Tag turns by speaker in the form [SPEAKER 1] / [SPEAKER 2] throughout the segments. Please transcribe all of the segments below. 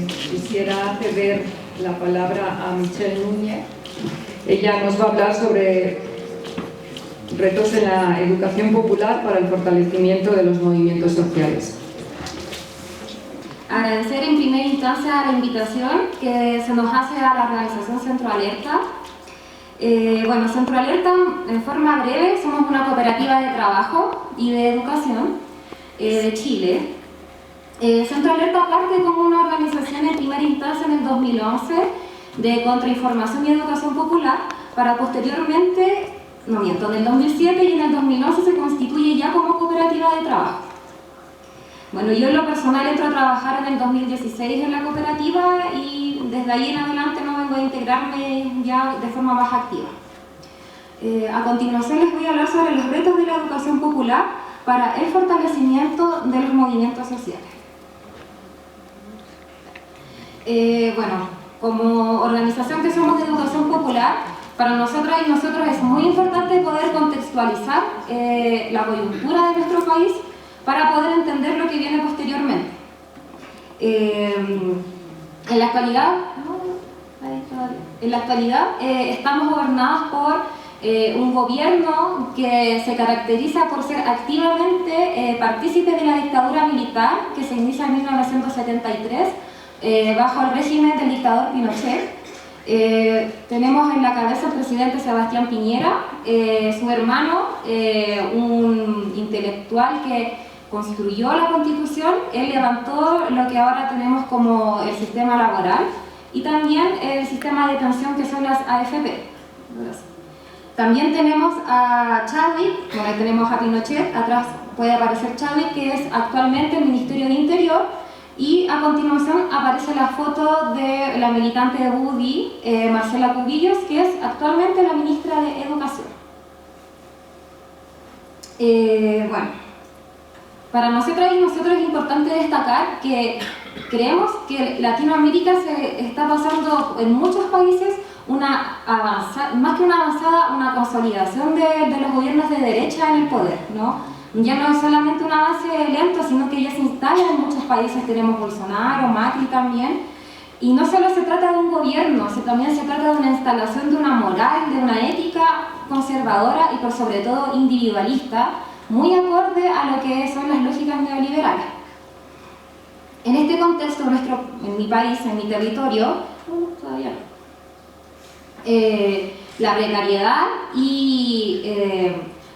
[SPEAKER 1] quisiera ceder la palabra a Michelle Núñez. Ella nos va a hablar sobre retos en la educación popular para el fortalecimiento de los movimientos sociales.
[SPEAKER 2] Agradecer en primera instancia la invitación que se nos hace a la organización Centro Alerta. Bueno, Centro Alerta, en forma breve, somos una cooperativa de trabajo y de educación de Chile. Centro Alerta parte como una organización en primera instancia en el 2011 de contrainformación y educación popular, para posteriormente, en el 2007 y en el 2011 se constituye ya como cooperativa de trabajo. Bueno, yo en lo personal entro a trabajar en el 2016 en la cooperativa y desde ahí en adelante no vengo a integrarme ya de forma más activa. A continuación les voy a hablar sobre los retos de la educación popular para el fortalecimiento de los movimientos sociales. Bueno, como organización que somos de educación popular, para nosotras y nosotros es muy importante poder contextualizar la coyuntura de nuestro país para poder entender lo que viene posteriormente. En la actualidad estamos gobernados por un gobierno que se caracteriza por ser activamente partícipe de la dictadura militar que se inicia en 1973 bajo el régimen del dictador Pinochet. Tenemos en la cabeza al presidente Sebastián Piñera, su hermano, un intelectual que construyó la Constitución. Él levantó lo que ahora tenemos como el sistema laboral y también el sistema de pensión que son las AFP. También tenemos a Chadwick, bueno, tenemos a Pinochet, atrás puede aparecer Chadwick, que es actualmente el Ministerio de Interior, y a continuación aparece la foto de la militante de UDI, Marcela Cubillos, que es actualmente la ministra de Educación. Bueno, para nosotras y nosotros es importante destacar que creemos que Latinoamérica se está pasando en muchos países más que una avanzada, una consolidación de los gobiernos de derecha en el poder, ¿no? Ya no es solamente un avance lento, sino que ya se instala en muchos países. Tenemos Bolsonaro, Macri también. Y no solo se trata de un gobierno, también se trata de una instalación de una moral, de una ética conservadora y por sobre todo individualista, muy acorde a lo que son las lógicas neoliberales. En este contexto, en mi país, en mi territorio, todavía no. La precariedad y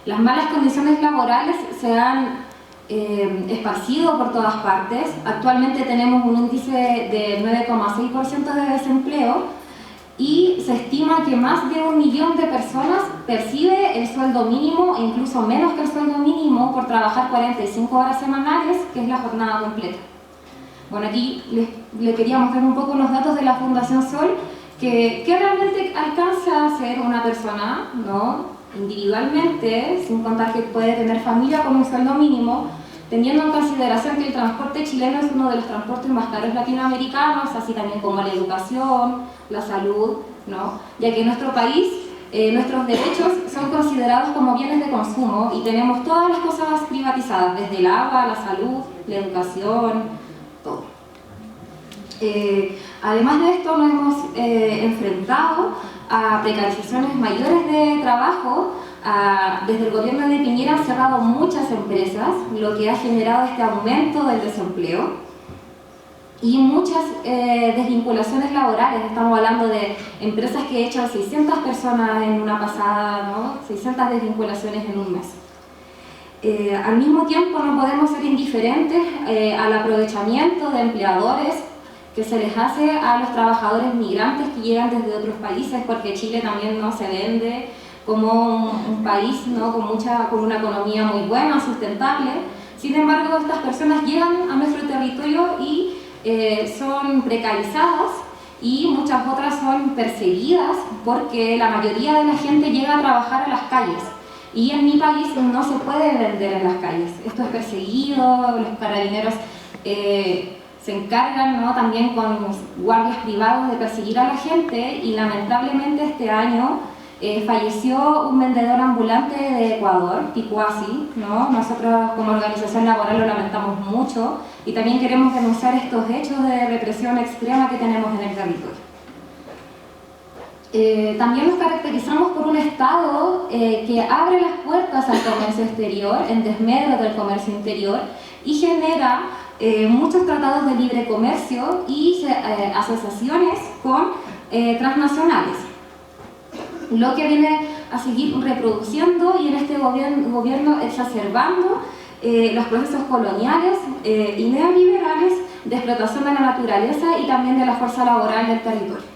[SPEAKER 2] las malas condiciones laborales se han esparcido por todas partes. Actualmente tenemos un índice de 9,6% de desempleo y se estima que más de 1 millón de personas percibe el sueldo mínimo e incluso menos que el sueldo mínimo por trabajar 45 horas semanales, que es la jornada completa. Bueno, aquí les quería mostrar un poco los datos de la Fundación Sol, que realmente alcanza a ser una persona, ¿no?, individualmente, sin contar que puede tener familia con un sueldo mínimo, teniendo en consideración que el transporte chileno es uno de los transportes más caros latinoamericanos, así también como la educación, la salud, ¿no?, ya que en nuestro país nuestros derechos son considerados como bienes de consumo y tenemos todas las cosas privatizadas, desde el agua, la salud, la educación, todo. Además de esto, nos hemos enfrentado a precarizaciones mayores de trabajo. Desde el gobierno de Piñera han cerrado muchas empresas, lo que ha generado este aumento del desempleo y muchas desvinculaciones laborales. Estamos hablando de empresas que echan 600 personas en una pasada, ¿no?, 600 desvinculaciones en un mes. Al mismo tiempo no podemos ser indiferentes al aprovechamiento de empleadores que se les hace a los trabajadores migrantes que llegan desde otros países, porque Chile también no se vende como un país, ¿no?, con una economía muy buena, sustentable. Sin embargo, estas personas llegan a nuestro territorio y son precarizadas, y muchas otras son perseguidas porque la mayoría de la gente llega a trabajar a las calles. Y en mi país no se puede vender en las calles. Esto es perseguido, los carabineros se encargan, ¿no?, también con guardias privados de perseguir a la gente, y lamentablemente este año falleció un vendedor ambulante de Ecuador, Picuasi, ¿no? Nosotros como organización laboral lo lamentamos mucho y también queremos denunciar estos hechos de represión extrema que tenemos en el territorio. También nos caracterizamos por un Estado que abre las puertas al comercio exterior en desmedro del comercio interior y genera muchos tratados de libre comercio y asociaciones con transnacionales, lo que viene a seguir reproduciendo y en este gobierno exacerbando los procesos coloniales y neoliberales de explotación de la naturaleza y también de la fuerza laboral del territorio.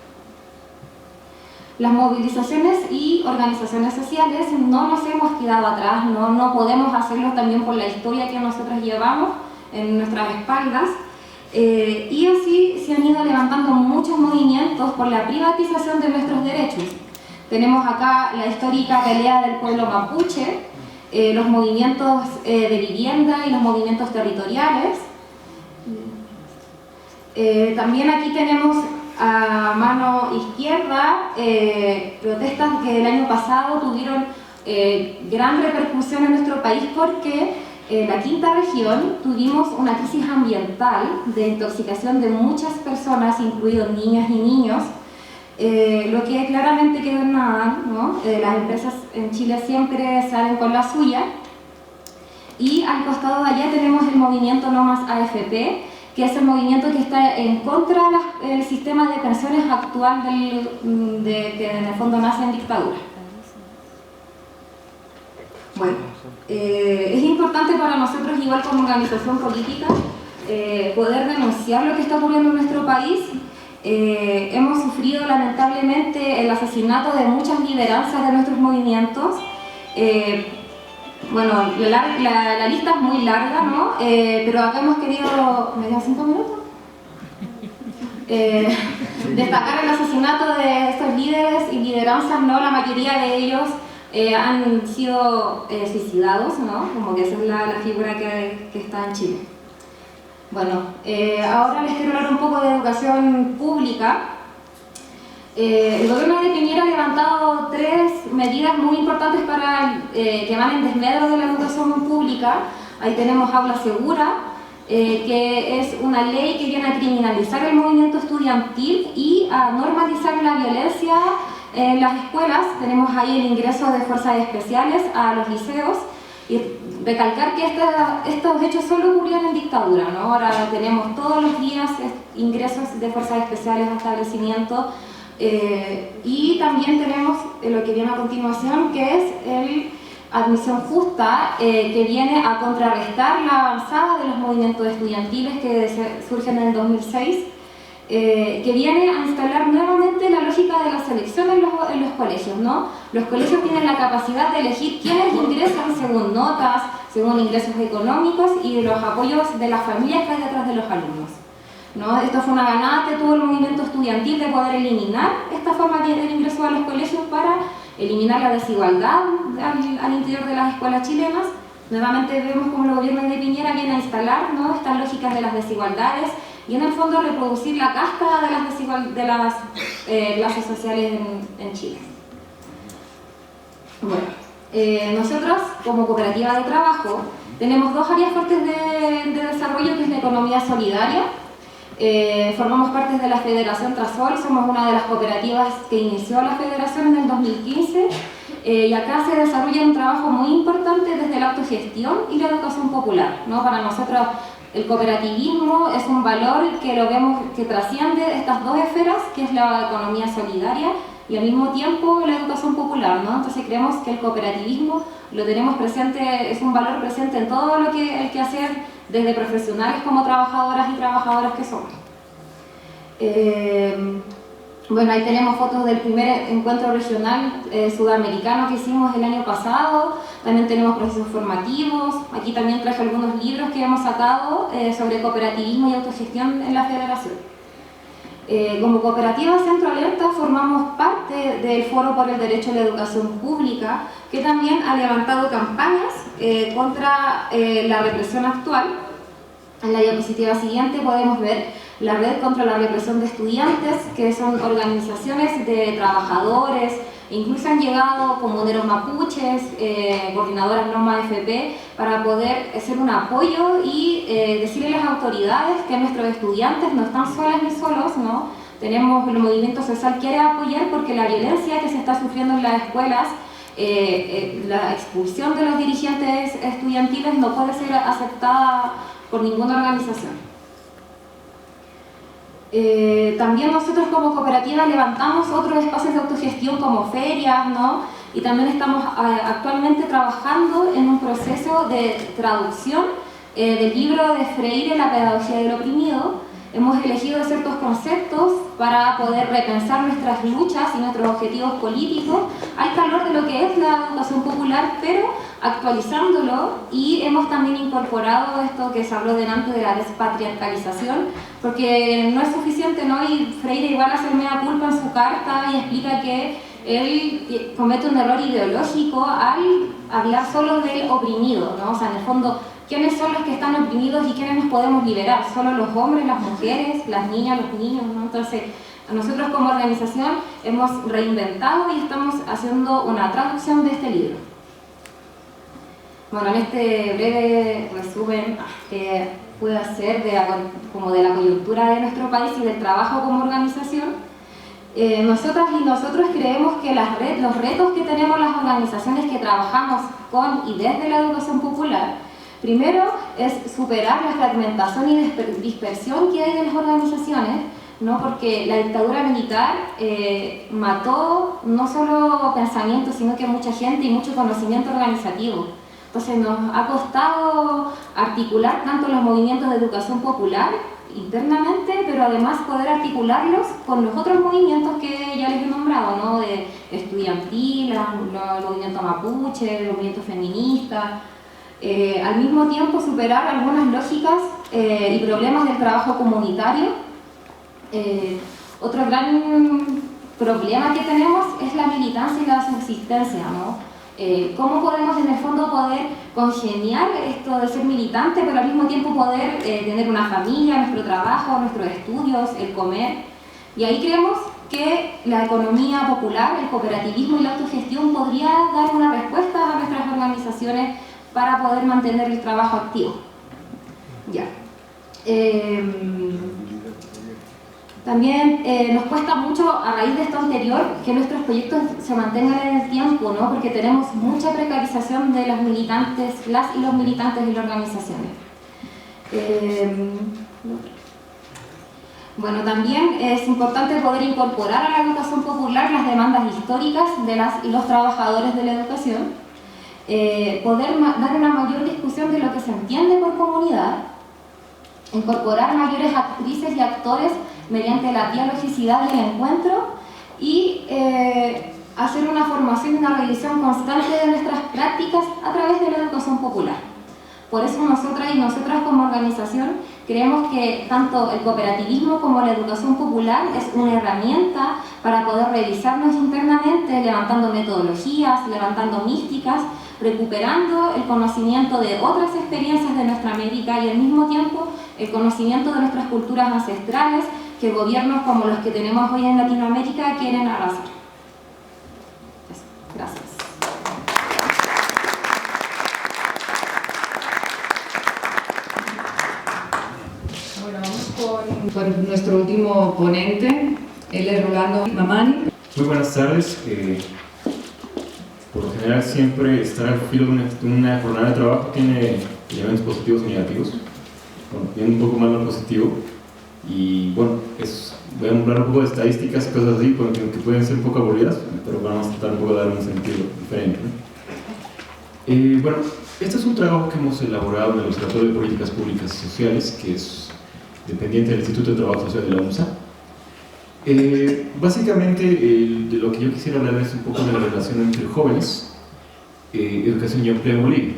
[SPEAKER 2] Las movilizaciones y organizaciones sociales no nos hemos quedado atrás, no podemos hacerlo también por la historia que nosotros llevamos en nuestras espaldas, y así se han ido levantando muchos movimientos por la privatización de nuestros derechos. Tenemos acá la histórica pelea del pueblo mapuche, los movimientos de vivienda y los movimientos territoriales. También aquí tenemos a mano izquierda protestas que el año pasado tuvieron gran repercusión en nuestro país porque en la quinta región tuvimos una crisis ambiental de intoxicación de muchas personas, incluidos niñas y niños, lo que claramente quedó en nada, ¿no? Las empresas en Chile siempre salen con la suya. Y al costado de allá tenemos el movimiento No Más AFP, que es el movimiento que está en contra del sistema de pensiones actual que en el fondo nace en dictadura. Bueno, es importante para nosotros, igual como organización política, poder denunciar lo que está ocurriendo en nuestro país. Hemos sufrido lamentablemente el asesinato de muchas lideranzas de nuestros movimientos. Bueno, la lista es muy larga, ¿no? Pero acá hemos querido... ¿Me quedan 5 minutos? Destacar el asesinato de estos líderes y lideranzas, ¿no? La mayoría de ellos han sido suicidados, ¿no? Como que esa es la figura que está en Chile. Bueno, ahora les quiero hablar un poco de educación pública. El gobierno de Piñera ha levantado 3 medidas muy importantes que van en desmedro de la educación pública. Ahí tenemos Aula Segura, que es una ley que viene a criminalizar el movimiento estudiantil y a normalizar la violencia en las escuelas. Tenemos ahí el ingreso de fuerzas especiales a los liceos y recalcar que estos hechos solo ocurrían en dictadura, ¿no? Ahora tenemos todos los días ingresos de fuerzas especiales a establecimientos. Y también tenemos lo que viene a continuación, que es el admisión justa, que viene a contrarrestar la avanzada de los movimientos estudiantiles que surgen en el 2006, que viene a instalar nuevamente la lógica de la selección en los colegios, ¿no? Los colegios tienen la capacidad de elegir quiénes ingresan según notas, según ingresos económicos y los apoyos de las familias que hay detrás de los alumnos, ¿no? Esto fue una ganada que tuvo el movimiento estudiantil de poder eliminar esta forma de ingreso a los colegios para eliminar la desigualdad al interior de las escuelas chilenas. Nuevamente vemos como el gobierno de Piñera viene a instalar, ¿no? Estas lógicas de las desigualdades y en el fondo reproducir la casta de las clases sociales en Chile. Bueno, nosotros como cooperativa de trabajo tenemos 2 áreas fuertes de desarrollo, que es la economía solidaria. Formamos parte de la Federación Trasol, somos una de las cooperativas que inició la federación en el 2015, y acá se desarrolla un trabajo muy importante desde la autogestión y la educación popular, ¿no? Para nosotros el cooperativismo es un valor que lo vemos que trasciende estas 2 esferas, que es la economía solidaria y al mismo tiempo la educación popular, ¿no? Entonces creemos que el cooperativismo lo tenemos presente, es un valor presente en todo lo que hay que hacer, desde profesionales como trabajadoras y trabajadores que somos. Bueno, ahí tenemos fotos del primer encuentro regional sudamericano que hicimos el año pasado. También tenemos procesos formativos. Aquí también traje algunos libros que hemos sacado sobre cooperativismo y autogestión en la federación. Como Cooperativa Centro Alerta formamos parte del Foro por el Derecho a la Educación Pública, que también ha levantado campañas contra la represión actual. En la diapositiva siguiente podemos ver la Red contra la Represión de Estudiantes, que son organizaciones de trabajadores, Incluso han llegado comuneros mapuches, coordinadoras Norma FP, para poder hacer un apoyo y decirle a las autoridades que nuestros estudiantes no están solas ni solos, ¿no? Tenemos el movimiento social que quiere apoyar porque la violencia que se está sufriendo en las escuelas, la expulsión de los dirigentes estudiantiles no puede ser aceptada por ninguna organización. También nosotros como cooperativa levantamos otros espacios de autogestión como ferias, ¿no? Y también estamos actualmente trabajando en un proceso de traducción del libro de Freire, La pedagogía del oprimido. Hemos elegido ciertos conceptos para poder repensar nuestras luchas y nuestros objetivos políticos al calor de lo que es la educación popular, pero actualizándolo, y hemos también incorporado esto que se habló delante de la despatriarcalización, porque no es suficiente, ¿no? Y Freire igual hace mea culpa en su carta y explica que él comete un error ideológico al hablar solo del oprimido, ¿no? O sea, en el fondo, ¿quiénes son los que están oprimidos y quiénes nos podemos liberar? ¿Solo los hombres, las mujeres, las niñas, los niños, ¿no? Entonces, nosotros como organización hemos reinventado y estamos haciendo una traducción de este libro. Bueno, en este breve resumen que pude hacer como de la coyuntura de nuestro país y del trabajo como organización, nosotras y nosotros creemos que los retos que tenemos las organizaciones que trabajamos con y desde la educación popular, primero es superar la fragmentación y dispersión que hay de las organizaciones, ¿no? Porque la dictadura militar mató no solo pensamiento, sino que mucha gente y mucho conocimiento organizativo. Entonces nos ha costado articular tanto los movimientos de educación popular internamente, pero además poder articularlos con los otros movimientos que ya les he nombrado, ¿no? De estudiantil, el movimiento mapuche, el movimiento feminista. Al mismo tiempo superar algunas lógicas y problemas del trabajo comunitario. Otro gran problema que tenemos es la militancia y la subsistencia, ¿no? ¿Cómo podemos en el fondo poder congeniar esto de ser militante, pero al mismo tiempo poder tener una familia, nuestro trabajo, nuestros estudios, el comer? Y ahí creemos que la economía popular, el cooperativismo y la autogestión podría dar una respuesta a nuestras organizaciones para poder mantener el trabajo activo. Ya. También nos cuesta mucho, a raíz de esto anterior, que nuestros proyectos se mantengan en el tiempo, ¿no? Porque tenemos mucha precarización de las militantes, las y los militantes de las organizaciones. Bueno, también es importante poder incorporar a la educación popular las demandas históricas de las y los trabajadores de la educación, poder dar una mayor discusión de lo que se entiende por comunidad, incorporar mayores actrices y actores mediante la dialogicidad y el encuentro, y hacer una formación y una revisión constante de nuestras prácticas a través de la educación popular. Por eso nosotras y nosotras como organización creemos que tanto el cooperativismo como la educación popular es una herramienta para poder revisarnos internamente, levantando metodologías, levantando místicas, recuperando el conocimiento de otras experiencias de nuestra América y al mismo tiempo el conocimiento de nuestras culturas ancestrales que gobiernos como los que tenemos hoy en Latinoamérica quieren arrasar. Eso. Gracias.
[SPEAKER 1] Bueno, vamos con nuestro último ponente, él es Rolando Mamani.
[SPEAKER 3] Muy buenas tardes. Por lo general siempre estar al filo de una jornada de trabajo tiene elementos positivos y negativos. Bueno, tiene un poco más lo positivo. Y bueno, voy a hablar un poco de estadísticas y cosas así, que pueden ser un poco aburridas, pero vamos a tratar un poco de dar un sentido diferente, ¿no? Bueno, este es un trabajo que hemos elaborado en el Observatorio de Políticas Públicas y Sociales, que es dependiente del Instituto de Trabajo Social de la UNSA. Básicamente, de lo que yo quisiera hablar es un poco de la relación entre jóvenes, educación y empleo en Bolivia.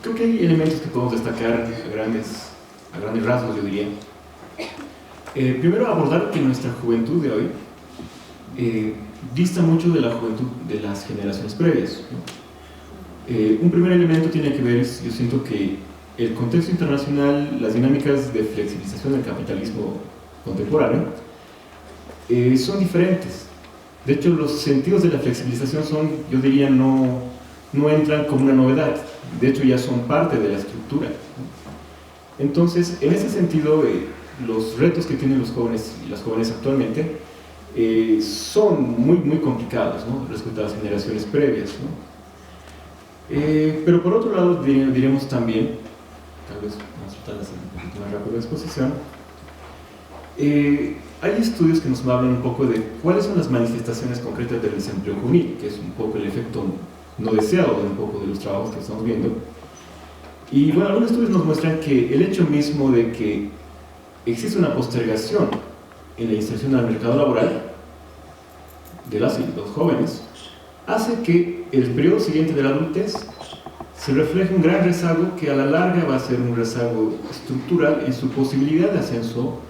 [SPEAKER 3] Creo que hay elementos que podemos destacar a grandes rasgos, yo diría. Primero, abordar que nuestra juventud de hoy dista mucho de la juventud de las generaciones previas, ¿no? Un primer elemento tiene que ver, yo siento que el contexto internacional, las dinámicas de flexibilización del capitalismo contemporáneo son diferentes. De hecho, los sentidos de la flexibilización son, yo diría, no entran como una novedad, de hecho ya son parte de la estructura. Entonces, en ese sentido, los retos que tienen los jóvenes y las jóvenes actualmente son muy complicados, ¿no?, respecto a las generaciones previas, ¿no? Pero por otro lado, diremos también, tal vez vamos a tratar de hacer un poquito más rápido la exposición, hay estudios que nos hablan un poco de cuáles son las manifestaciones concretas del desempleo juvenil, que es un poco el efecto no deseado de un poco de los trabajos que estamos viendo. Y bueno, algunos estudios nos muestran que el hecho mismo de que existe una postergación en la inserción al mercado laboral de las y los jóvenes hace que el periodo siguiente de la adultez se refleje un gran rezago que a la larga va a ser un rezago estructural en su posibilidad de ascenso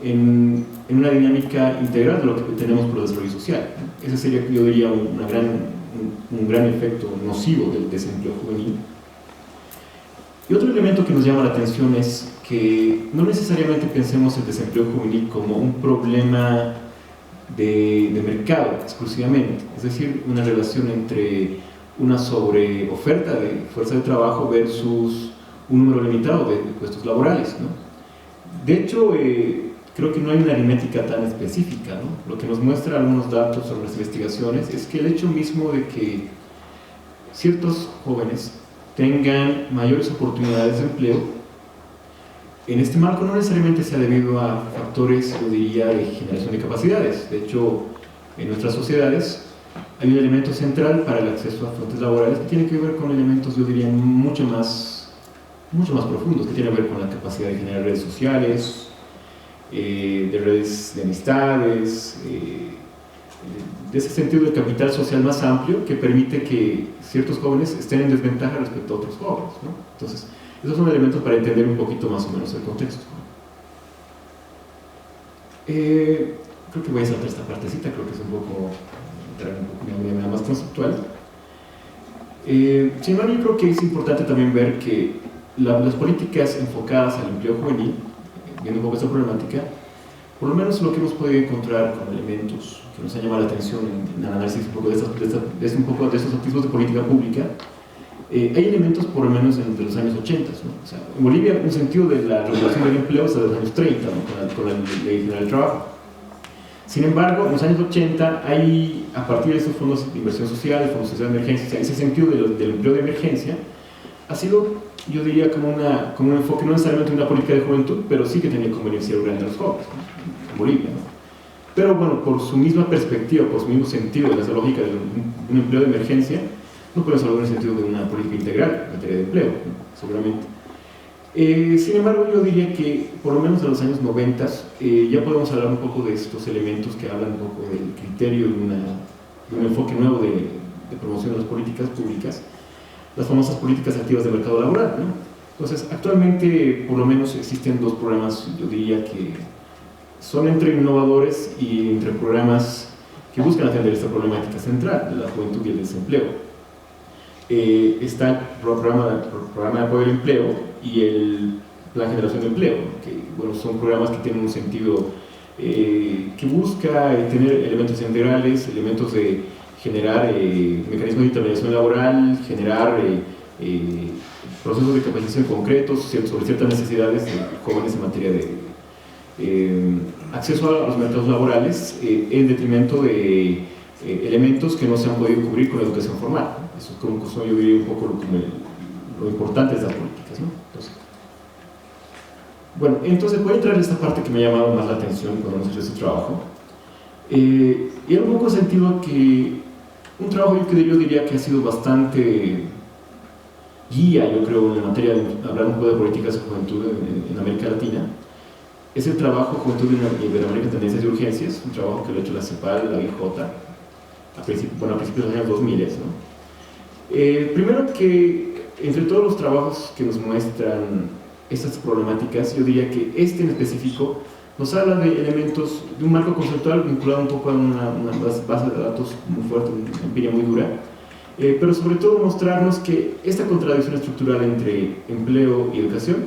[SPEAKER 3] en una dinámica integral de lo que tenemos por el desarrollo social. Ese sería, yo diría, un gran efecto nocivo del desempleo juvenil. Y otro elemento que nos llama la atención es que no necesariamente pensemos el desempleo juvenil como un problema de mercado exclusivamente, es decir, una relación entre una sobreoferta de fuerza de trabajo versus un número limitado de puestos laborales, ¿no? De hecho, creo que no hay una aritmética tan específica, ¿no? Lo que nos muestra algunos datos sobre las investigaciones es que el hecho mismo de que ciertos jóvenes tengan mayores oportunidades de empleo en este marco no necesariamente sea debido a factores, yo diría, de generación de capacidades. De hecho, en nuestras sociedades hay un elemento central para el acceso a fuentes laborales que tiene que ver con elementos, yo diría, mucho más profundos, que tienen que ver con la capacidad de generar redes sociales, de redes de amistades, de ese sentido del capital social más amplio que permite que ciertos jóvenes estén en desventaja respecto a otros jóvenes, ¿no? Entonces, esos son elementos para entender un poquito más o menos el contexto. Creo que voy a saltar esta partecita, creo que es un poco de manera más conceptual. Sin embargo, yo creo que es importante también ver que las políticas enfocadas al empleo juvenil, viendo un poco esta problemática, por lo menos lo que hemos podido encontrar con elementos que nos han llamado la atención en el análisis un poco de estos tipos de política pública, hay elementos por lo menos de los años 80, ¿no? O sea, en Bolivia un sentido de la regulación del empleo es de los años 30, ¿no? con la Ley General del Trabajo. Sin embargo, en los años 80 hay, a partir de estos fondos de inversión social, fondos sociales de emergencia, o sea, ese sentido del empleo de emergencia ha sido, yo diría, como un enfoque no necesariamente de una política de juventud, pero sí que tenía como beneficiario grande a los jóvenes, ¿no? En Bolivia, ¿no? Pero bueno, por su misma perspectiva, por su mismo sentido de esa lógica de un empleo de emergencia, no podemos hablar en el sentido de una política integral en materia de empleo, ¿no? Seguramente. Sin embargo, yo diría que por lo menos en los años 90 ya podemos hablar un poco de estos elementos que hablan un poco del criterio de un enfoque nuevo de promoción de las políticas públicas, las famosas políticas activas de mercado laboral, ¿no? Entonces, actualmente por lo menos existen dos programas, yo diría que son entre innovadores y entre programas que buscan atender esta problemática central de la juventud y el desempleo. Está el programa de apoyo al empleo y el plan de generación de empleo, que bueno, son programas que tienen un sentido que busca tener elementos integrales, elementos de generar mecanismos de intermediación laboral, generar procesos de capacitación concretos sobre ciertas necesidades de jóvenes en materia de acceso a los mercados laborales en detrimento de elementos que no se han podido cubrir con la educación formal. Eso es como yo diría un poco lo importante de estas políticas, ¿no? Entonces voy a entrar en esta parte que me ha llamado más la atención cuando hemos hecho este trabajo, y en un poco sentido que un trabajo que yo diría que ha sido bastante guía, yo creo, en materia de hablar un poco de políticas de juventud en América Latina, es el trabajo Juventud Iberoamérica, Tendencias y Urgencias, un trabajo que lo ha hecho la CEPAL, la IJ, a principios de los años 2000, ¿no? Primero que entre todos los trabajos que nos muestran estas problemáticas, yo diría que este en específico nos habla de elementos de un marco conceptual vinculado un poco a una base de datos muy fuerte, una empiria muy dura, pero sobre todo mostrarnos que esta contradicción estructural entre empleo y educación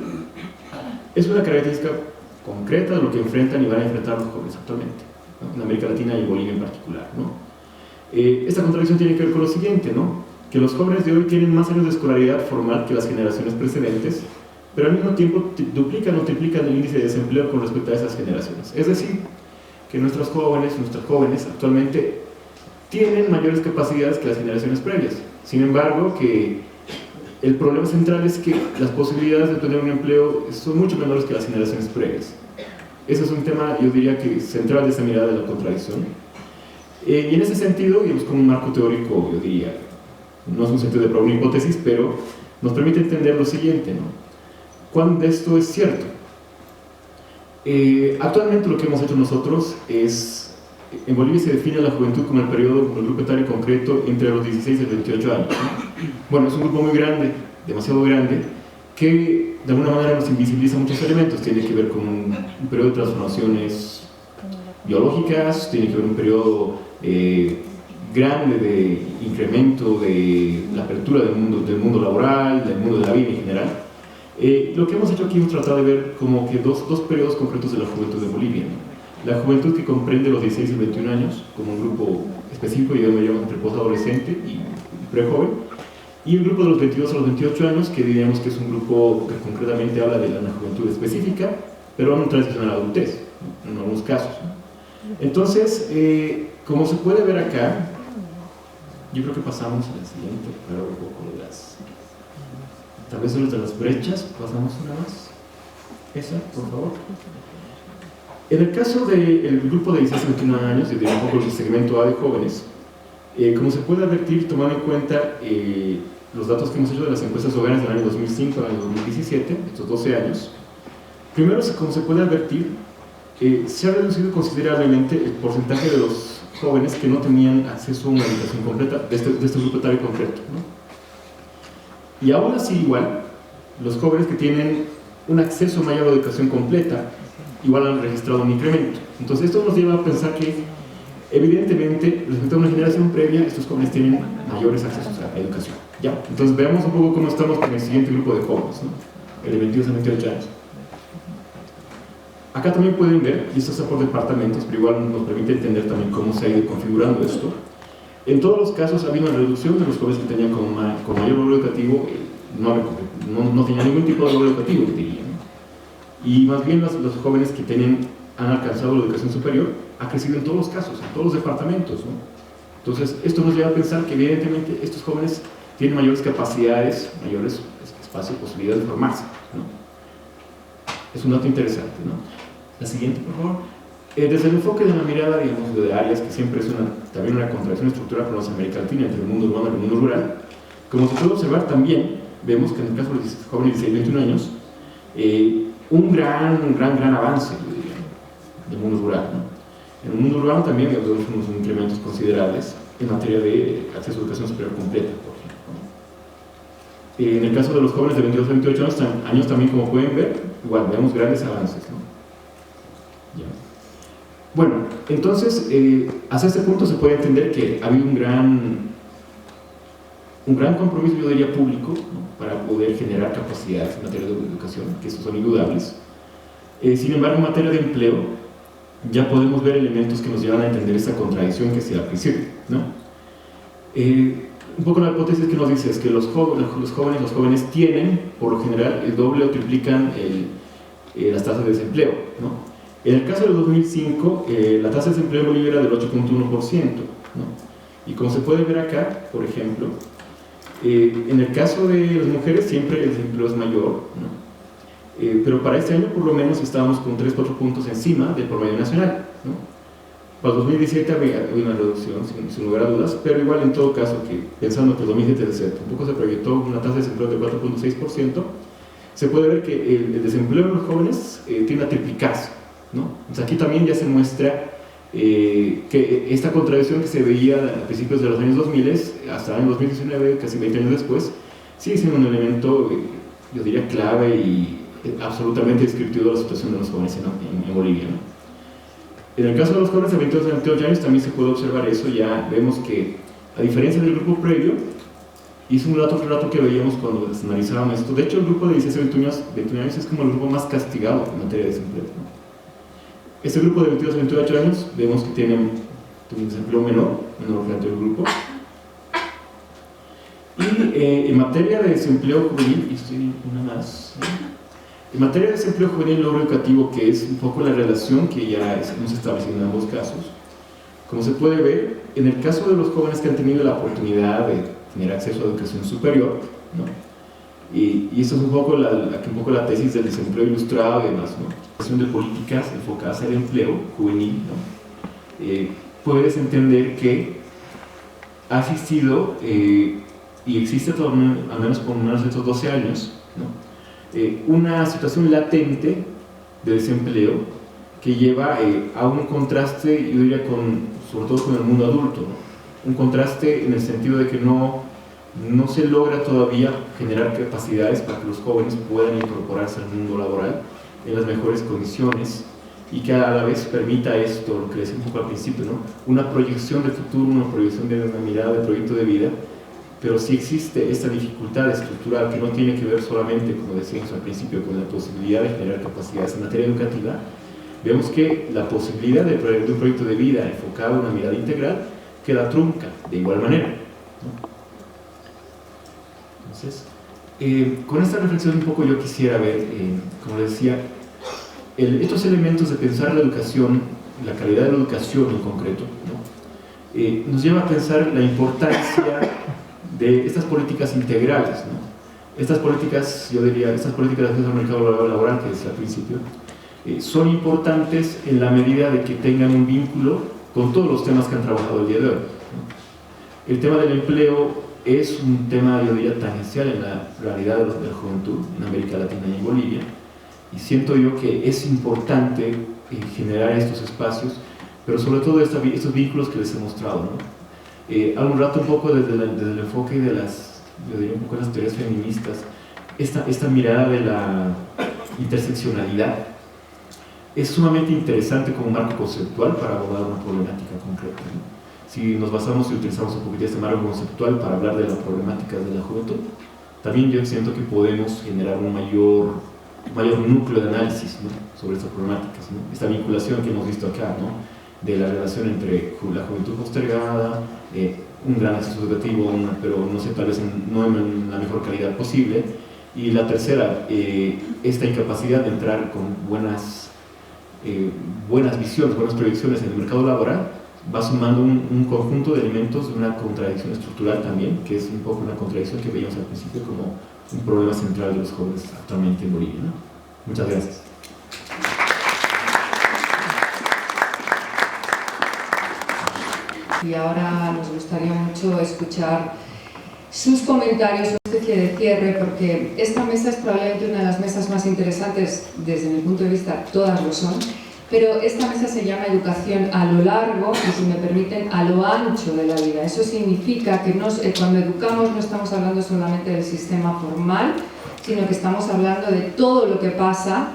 [SPEAKER 3] es una característica concreta de lo que enfrentan y van a enfrentar los jóvenes actualmente. ¿no? En América Latina y en Bolivia en particular, ¿no? Esta contradicción tiene que ver con lo siguiente, ¿no? Que los jóvenes de hoy tienen más años de escolaridad formal que las generaciones precedentes, pero al mismo tiempo duplican o triplican el índice de desempleo con respecto a esas generaciones. Es decir, que nuestras jóvenes actualmente tienen mayores capacidades que las generaciones previas. Sin embargo, que el problema central es que las posibilidades de tener un empleo son mucho menores que las generaciones previas. Ese es un tema, yo diría que central de esta mirada de la contradicción. Y en ese sentido, digamos, como un marco teórico, yo diría, no es un sentido de probar una hipótesis, pero nos permite entender lo siguiente, ¿no? ¿Cuándo esto es cierto? Actualmente lo que hemos hecho nosotros es, en Bolivia se define la juventud como el periodo, como el grupo etario concreto entre los 16 y los 28 años. Bueno, es un grupo muy grande, demasiado grande, que de alguna manera nos invisibiliza muchos elementos. Tiene que ver con un periodo de transformaciones biológicas, tiene que ver un periodo grande de incremento de la apertura del mundo laboral, del mundo de la vida en general. Lo que hemos hecho aquí es tratar de ver como que dos periodos concretos de la juventud de Bolivia, ¿no? La juventud que comprende los 16 y 21 años como un grupo específico, yo me llamo entre posadolescente y prejoven, y el grupo de los 22 a los 28 años, que diríamos que es un grupo que concretamente habla de la juventud específica, pero en transición a la adultez, ¿no? En algunos casos, ¿no? Entonces, como se puede ver acá, yo creo que pasamos a la siguiente, para un poco de las... Tal vez solo de las brechas, pasamos una más. Esa, por favor. En el caso del grupo de 16 a 21 años, y de un poco el segmento A de jóvenes, como se puede advertir, tomando en cuenta los datos que hemos hecho de las encuestas hogares del año 2005 al año 2017, estos 12 años, primero, como se puede advertir, se ha reducido considerablemente el porcentaje de los jóvenes que no tenían acceso a una educación completa de este grupo etario concreto, ¿no? Y aún así, igual, los jóvenes que tienen un acceso mayor a la educación completa, igual han registrado un incremento. Entonces, esto nos lleva a pensar que, evidentemente, respecto a una generación previa, estos jóvenes tienen mayores accesos a la educación. ¿Ya? Entonces, veamos un poco cómo estamos con el siguiente grupo de jóvenes, ¿no? El de 22 a 28 años. Acá también pueden ver, y esto está por departamentos, pero igual nos permite entender también cómo se ha ido configurando esto. En todos los casos ha habido una reducción de los jóvenes que tenían con mayor logro educativo, no tenían ningún tipo de logro educativo, diría, ¿no? Y más bien los jóvenes que han alcanzado la educación superior ha crecido en todos los casos, en todos los departamentos, ¿no? Entonces, esto nos lleva a pensar que evidentemente estos jóvenes tienen mayores capacidades, mayores espacios, posibilidades de formarse, ¿no? Es un dato interesante, ¿no? La siguiente, por favor. Desde el enfoque de la mirada, digamos, de áreas, que siempre es también una contradicción estructural con los América Latina entre el mundo urbano y el mundo rural, como se puede observar también, vemos que en el caso de los jóvenes de 16 y 21 años, un gran avance, yo diría, del mundo rural, ¿no? En el mundo urbano también vemos unos incrementos considerables en materia de acceso a educación superior completa, por ejemplo, ¿no? En el caso de los jóvenes de 22 a 28 años también, como pueden ver, igual vemos grandes avances, ¿no? Ya. Bueno, entonces, hasta este punto se puede entender que ha habido un gran compromiso, yo diría, público, ¿no? Para poder generar capacidades en materia de educación, que estos son indudables. Sin embargo, en materia de empleo, ya podemos ver elementos que nos llevan a entender esta contradicción que se da al principio, ¿no? Un poco la hipótesis que nos dice es que los jóvenes tienen, por lo general, el doble o triplican las tasas de desempleo, ¿no? En el caso del 2005, la tasa de desempleo en Bolivia era del 8.1%, ¿no? Y como se puede ver acá, por ejemplo, en el caso de las mujeres siempre el desempleo es mayor, ¿no? Pero para este año por lo menos estábamos con 3-4 puntos encima del promedio nacional, ¿no? Para el 2017 había una reducción, sin lugar a dudas, pero igual en todo caso, que pensando que el 2017 un poco se proyectó una tasa de desempleo de 4.6%, se puede ver que el desempleo de los jóvenes tiende a triplicarse, ¿no? Entonces aquí también ya se muestra que esta contradicción que se veía a principios de los años 2000 hasta el año 2019, casi 20 años después, sigue siendo un elemento, yo diría, clave y absolutamente descriptivo de la situación de los jóvenes en Bolivia, ¿no? En el caso de los jóvenes de 22 a 28 años también se puede observar eso. Ya vemos que, a diferencia del grupo previo, y es un relato que veíamos cuando analizábamos esto, de hecho el grupo de 16 a 21 años es como el grupo más castigado en materia de desempleo, ¿no? Este grupo de 22 a 28 años vemos que tienen un desempleo menor que el grupo. Y en materia de desempleo juvenil, y estoy una más, en materia de desempleo juvenil y logro educativo, que es un poco la relación que ya hemos establecido en ambos casos, como se puede ver, en el caso de los jóvenes que han tenido la oportunidad de tener acceso a educación superior, ¿no? Y esto es un poco la tesis del desempleo ilustrado y demás, ¿no? De políticas enfocadas al empleo juvenil, ¿no? Puedes entender que ha existido y existe al menos por menos de estos 12 años, ¿no? Una situación latente de desempleo que lleva a un contraste, yo diría, sobre todo con el mundo adulto, ¿no? Un contraste en el sentido de que no se logra todavía generar capacidades para que los jóvenes puedan incorporarse al mundo laboral en las mejores condiciones y que a la vez permita esto, lo que decía un poco al principio, ¿no? Una proyección de futuro, una proyección de una mirada de proyecto de vida, pero sí existe esta dificultad estructural que no tiene que ver solamente, como decíamos al principio, con la posibilidad de generar capacidades en materia educativa. Vemos que la posibilidad de un proyecto de vida enfocado en una mirada integral queda trunca de igual manera, ¿no? Entonces, con esta reflexión un poco yo quisiera ver, como decía, estos elementos de pensar la educación, la calidad de la educación en concreto, ¿no? Nos lleva a pensar la importancia de estas políticas integrales, ¿no? Estas políticas, yo diría, estas políticas de acceso al mercado laboral que decía al principio, son importantes en la medida de que tengan un vínculo con todos los temas que han trabajado el día de hoy, ¿no? El tema del empleo es un tema, yo diría, tangencial en la realidad de la juventud en América Latina y en Bolivia, y siento yo que es importante generar estos espacios, pero sobre todo estos vínculos que les he mostrado, ¿no? Hablo un rato un poco desde el enfoque de yo diría un poco de las teorías feministas, esta mirada de la interseccionalidad es sumamente interesante como marco conceptual para abordar una problemática concreta, ¿no? Si nos basamos y utilizamos un poquito este marco conceptual para hablar de las problemáticas de la juventud, también yo siento que podemos generar un mayor núcleo de análisis, ¿no? Sobre estas problemáticas, ¿no? Esta vinculación que hemos visto acá, ¿no? De la relación entre la juventud postergada, un gran acceso educativo, pero no sé, tal vez no en la mejor calidad posible, y la tercera, esta incapacidad de entrar con buenas visiones, buenas proyecciones en el mercado laboral, va sumando un conjunto de elementos de una contradicción estructural también, que es un poco una contradicción que veíamos al principio como un problema central de los jóvenes actualmente en Bolivia, ¿no? Muchas gracias.
[SPEAKER 1] Y ahora nos gustaría mucho escuchar sus comentarios, una especie de cierre, porque esta mesa es probablemente una de las mesas más interesantes desde mi punto de vista, todas lo son, pero esta mesa se llama Educación a lo largo y, si me permiten, a lo ancho de la vida. Eso significa que cuando educamos no estamos hablando solamente del sistema formal, sino que estamos hablando de todo lo que pasa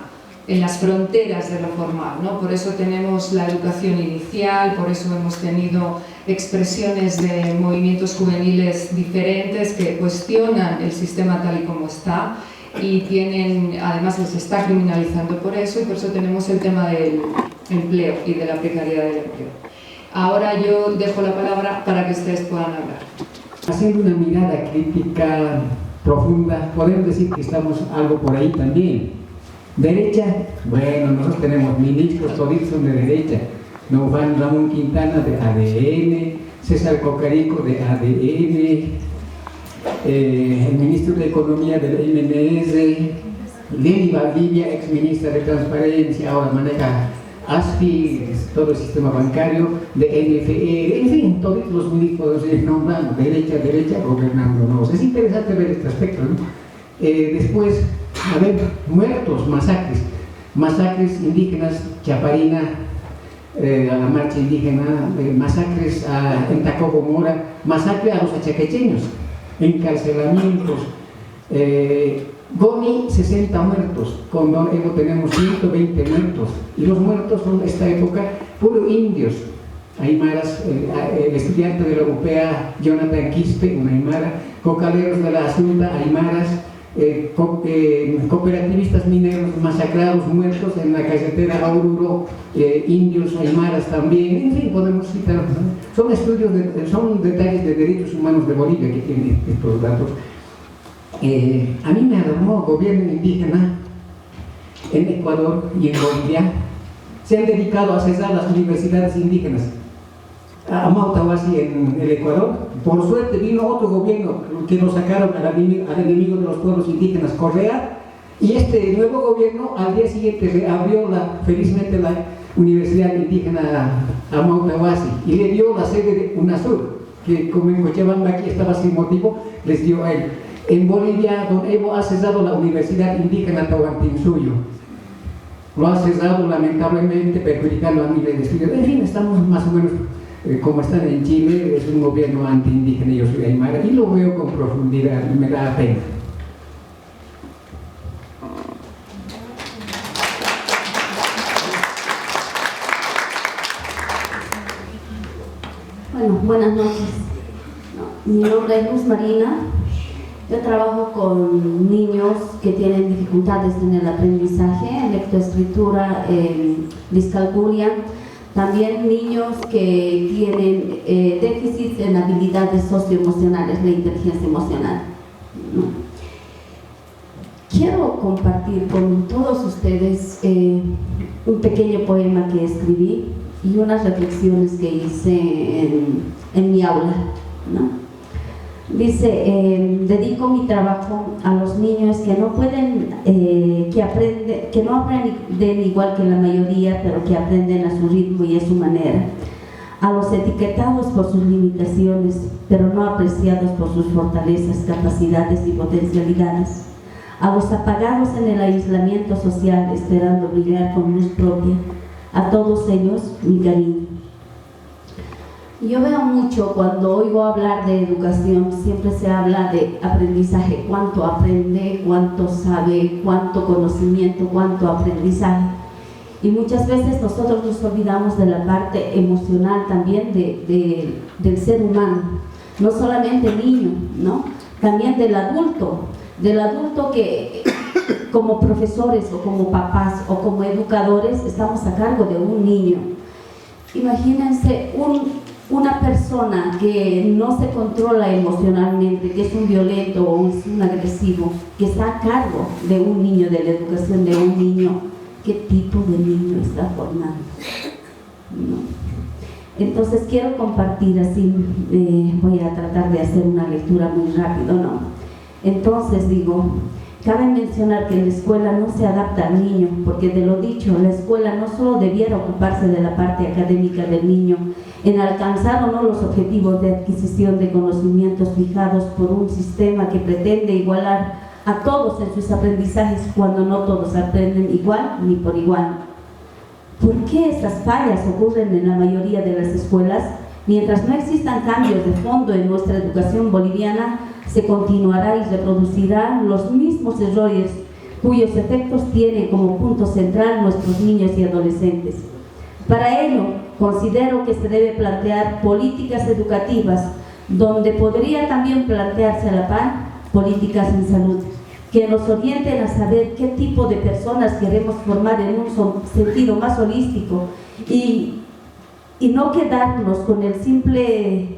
[SPEAKER 1] en las fronteras de lo formal, ¿no? Por eso tenemos la educación inicial, por eso hemos tenido expresiones de movimientos juveniles diferentes que cuestionan el sistema tal y como está, y además les está criminalizando por eso, y por eso tenemos el tema del empleo y de la precariedad del empleo. Ahora yo dejo la palabra para que ustedes puedan hablar.
[SPEAKER 4] Haciendo una mirada crítica profunda, podemos decir que estamos algo por ahí también. Derecha, bueno, nosotros tenemos ministros, toditos son de derecha. No, Juan Ramón Quintana de ADN, César Cocarico de ADN, el ministro de Economía del MNS, Lely Valdivia, ex ministra de Transparencia, ahora maneja ASFI, todo el sistema bancario, de NFE, en fin, todos los ministros nombrando derecha, gobernándonos. Es interesante ver este aspecto, ¿no? Después, a ver, muertos, masacres indígenas, Chaparina, a la marcha indígena, masacres en Tacobo Mora, masacre a los achaquecheños, encarcelamientos, Goni 60 muertos, con Don Evo tenemos 120 muertos, y los muertos son de esta época puro indios, aymaras, el estudiante de la UPA Jonathan Quispe, una aymara, cocaleros de la Asunta, aymaras, cooperativistas mineros masacrados, muertos en la carretera a Oruro, indios, aymaras también, en fin, podemos citar, ¿no? Son estudios, son detalles de derechos humanos de Bolivia que tienen estos datos. A mí me alarmó el gobierno indígena en Ecuador y en Bolivia. Se han dedicado a cerrar las universidades indígenas. A Mautahuasi en el Ecuador, por suerte vino otro gobierno que nos sacaron al enemigo de los pueblos indígenas, Correa, y este nuevo gobierno al día siguiente reabrió felizmente la Universidad Indígena a Mautahuasi y le dio la sede de UNASUR, que como en Cochabamba aquí estaba sin motivo, les dio a él. En Bolivia, don Evo ha cerrado la Universidad Indígena Tahuantinsuyo. Lo ha cerrado lamentablemente, perjudicando a miles de estudios. En fin, estamos más o menos como están en Chile, es un gobierno anti-indígena, yo soy aymara, y lo veo con profundidad, me da pena.
[SPEAKER 5] Bueno, buenas noches. Mi nombre es Luz Marina. Yo trabajo con niños que tienen dificultades en el aprendizaje, en lectoescritura, en discalculia. También niños que tienen déficits en habilidades socioemocionales, la inteligencia emocional, ¿no? Quiero compartir con todos ustedes un pequeño poema que escribí y unas reflexiones que hice en mi aula, ¿no? Dice, dedico mi trabajo a los niños que no pueden, que no aprenden igual que la mayoría, pero que aprenden a su ritmo y a su manera. A los etiquetados por sus limitaciones, pero no apreciados por sus fortalezas, capacidades y potencialidades. A los apagados en el aislamiento social, esperando brillar con luz propia. A todos ellos, mi cariño. Yo veo mucho cuando oigo hablar de educación, siempre se habla de aprendizaje, cuánto aprende, cuánto sabe, cuánto conocimiento, cuánto aprendizaje. Y muchas veces nosotros nos olvidamos de la parte emocional también del ser humano, no solamente el niño, ¿no? También del adulto que como profesores o como papás o como educadores estamos a cargo de un niño. Imagínense una persona que no se controla emocionalmente, que es un violento o es un agresivo, que está a cargo de un niño, de la educación de un niño, ¿qué tipo de niño está formando? ¿No? Entonces quiero compartir así, voy a tratar de hacer una lectura muy rápido, ¿no? Entonces digo, cabe mencionar que la escuela no se adapta al niño, porque de lo dicho, la escuela no solo debiera ocuparse de la parte académica del niño, en alcanzar o no los objetivos de adquisición de conocimientos fijados por un sistema que pretende igualar a todos en sus aprendizajes cuando no todos aprenden igual ni por igual. ¿Por qué estas fallas ocurren en la mayoría de las escuelas? Mientras no existan cambios de fondo en nuestra educación boliviana, se continuará y reproducirán los mismos errores cuyos efectos tienen como punto central nuestros niños y adolescentes. Para ello, considero que se debe plantear políticas educativas, donde podría también plantearse a la par políticas en salud, que nos orienten a saber qué tipo de personas queremos formar en un sentido más holístico y no quedarnos con el simple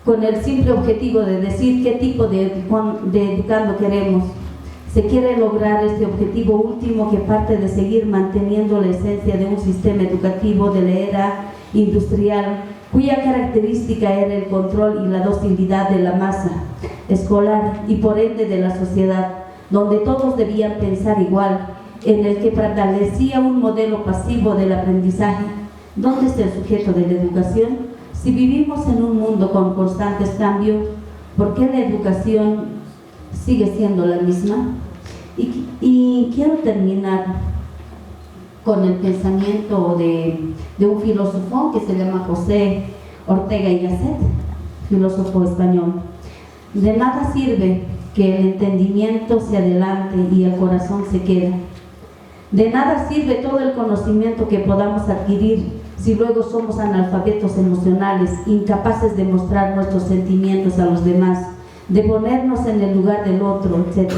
[SPEAKER 5] objetivo de decir qué tipo de educando queremos. Se quiere lograr este objetivo último que parte de seguir manteniendo la esencia de un sistema educativo de la era industrial, cuya característica era el control y la docilidad de la masa escolar y por ende de la sociedad, donde todos debían pensar igual, en el que prevalecía un modelo pasivo del aprendizaje. ¿Dónde está el sujeto de la educación? Si vivimos en un mundo con constantes cambios, ¿por qué la educación sigue siendo la misma? Y quiero terminar con el pensamiento de un filósofo que se llama José Ortega y Gasset, filósofo español. De nada sirve que el entendimiento se adelante y el corazón se queda. De nada sirve todo el conocimiento que podamos adquirir si luego somos analfabetos emocionales, incapaces de mostrar nuestros sentimientos a los demás, de ponernos en el lugar del otro, etc.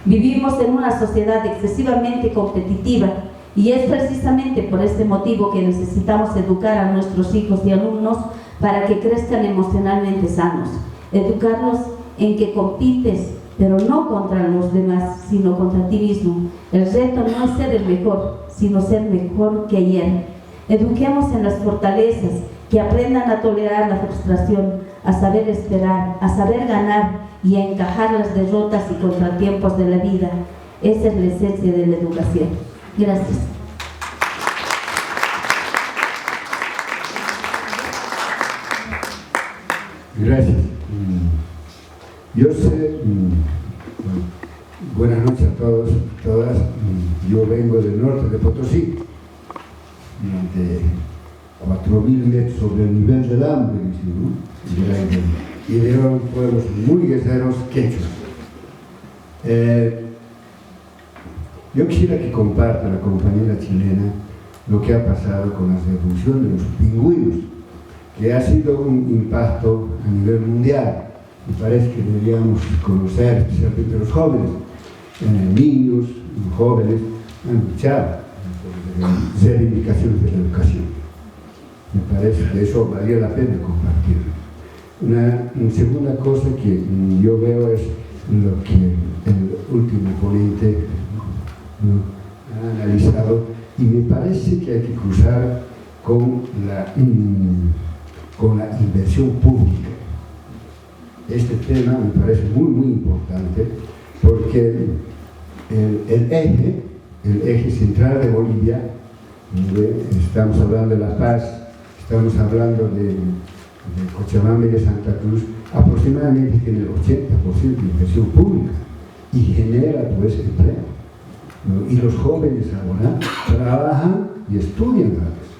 [SPEAKER 5] Vivimos en una sociedad excesivamente competitiva y es precisamente por este motivo que necesitamos educar a nuestros hijos y alumnos para que crezcan emocionalmente sanos. Educarlos en que compites, pero no contra los demás, sino contra ti mismo. El reto no es ser el mejor, sino ser mejor que ayer. Eduquemos en las fortalezas, que aprendan a tolerar la frustración, a saber esperar, a saber ganar y a encajar las derrotas y contratiempos de la vida. Esa es la esencia de la educación. Gracias.
[SPEAKER 6] Gracias. Yo sé, buenas noches a todos, todas. Yo vengo del norte de Potosí, de 4.000 metros sobre el nivel del hambre, ¿no? Y de pueblos muy guerreros quechuas. Yo quisiera que comparta la compañera chilena lo que ha pasado con la revolución de los pingüinos, que ha sido un impacto a nivel mundial. Me parece que deberíamos conocer, especialmente los jóvenes, niños, jóvenes, han luchado por ser indicaciones de la educación. Me parece que eso valía la pena compartirlo. Una segunda cosa que yo veo es lo que el último ponente ha analizado, y me parece que hay que cruzar con la inversión pública. Este tema me parece muy importante, porque el eje central de Bolivia, estamos hablando de La Paz, estamos hablando de Cochabamba y de Santa Cruz, aproximadamente tiene el 80% de inversión pública y genera pues empleo, ¿no? Y los jóvenes ahora trabajan y estudian a veces,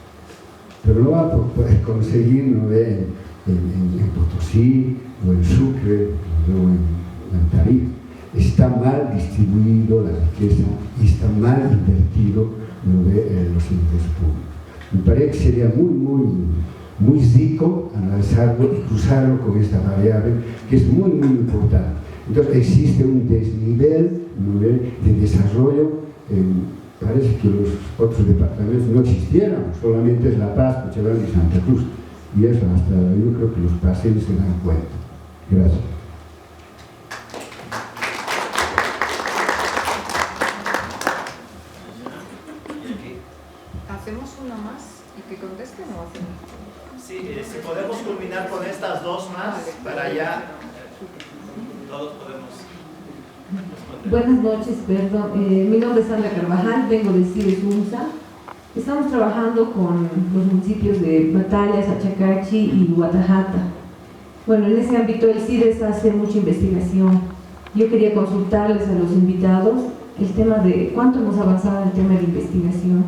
[SPEAKER 6] pero no va a poder conseguir, ¿no?, en Potosí o en Sucre o en Tarija. Está mal distribuido la riqueza y está mal invertido, ¿no?, los ingresos públicos. Me parece que sería muy rico analizarlo y cruzarlo con esta variable, que es muy importante. Entonces existe un desnivel, ¿no?, de desarrollo. Parece que los otros departamentos no existieran, solamente es La Paz, Cochabamba y Santa Cruz, y eso hasta yo creo que los paseños se dan cuenta. Gracias.
[SPEAKER 1] ¿Hacemos una más y que contesten o hacemos?
[SPEAKER 7] Sí, si podemos culminar con estas dos más, para ya todos podemos responder.
[SPEAKER 8] Buenas noches, perdón. Mi nombre es Sandra Carvajal, vengo de CIDES UNSA. Estamos trabajando con los municipios de Batallas, Achacachi y Guatajata. Bueno, en ese ámbito el CIDES hace mucha investigación. Yo quería consultarles a los invitados el tema de cuánto hemos avanzado en el tema de investigación.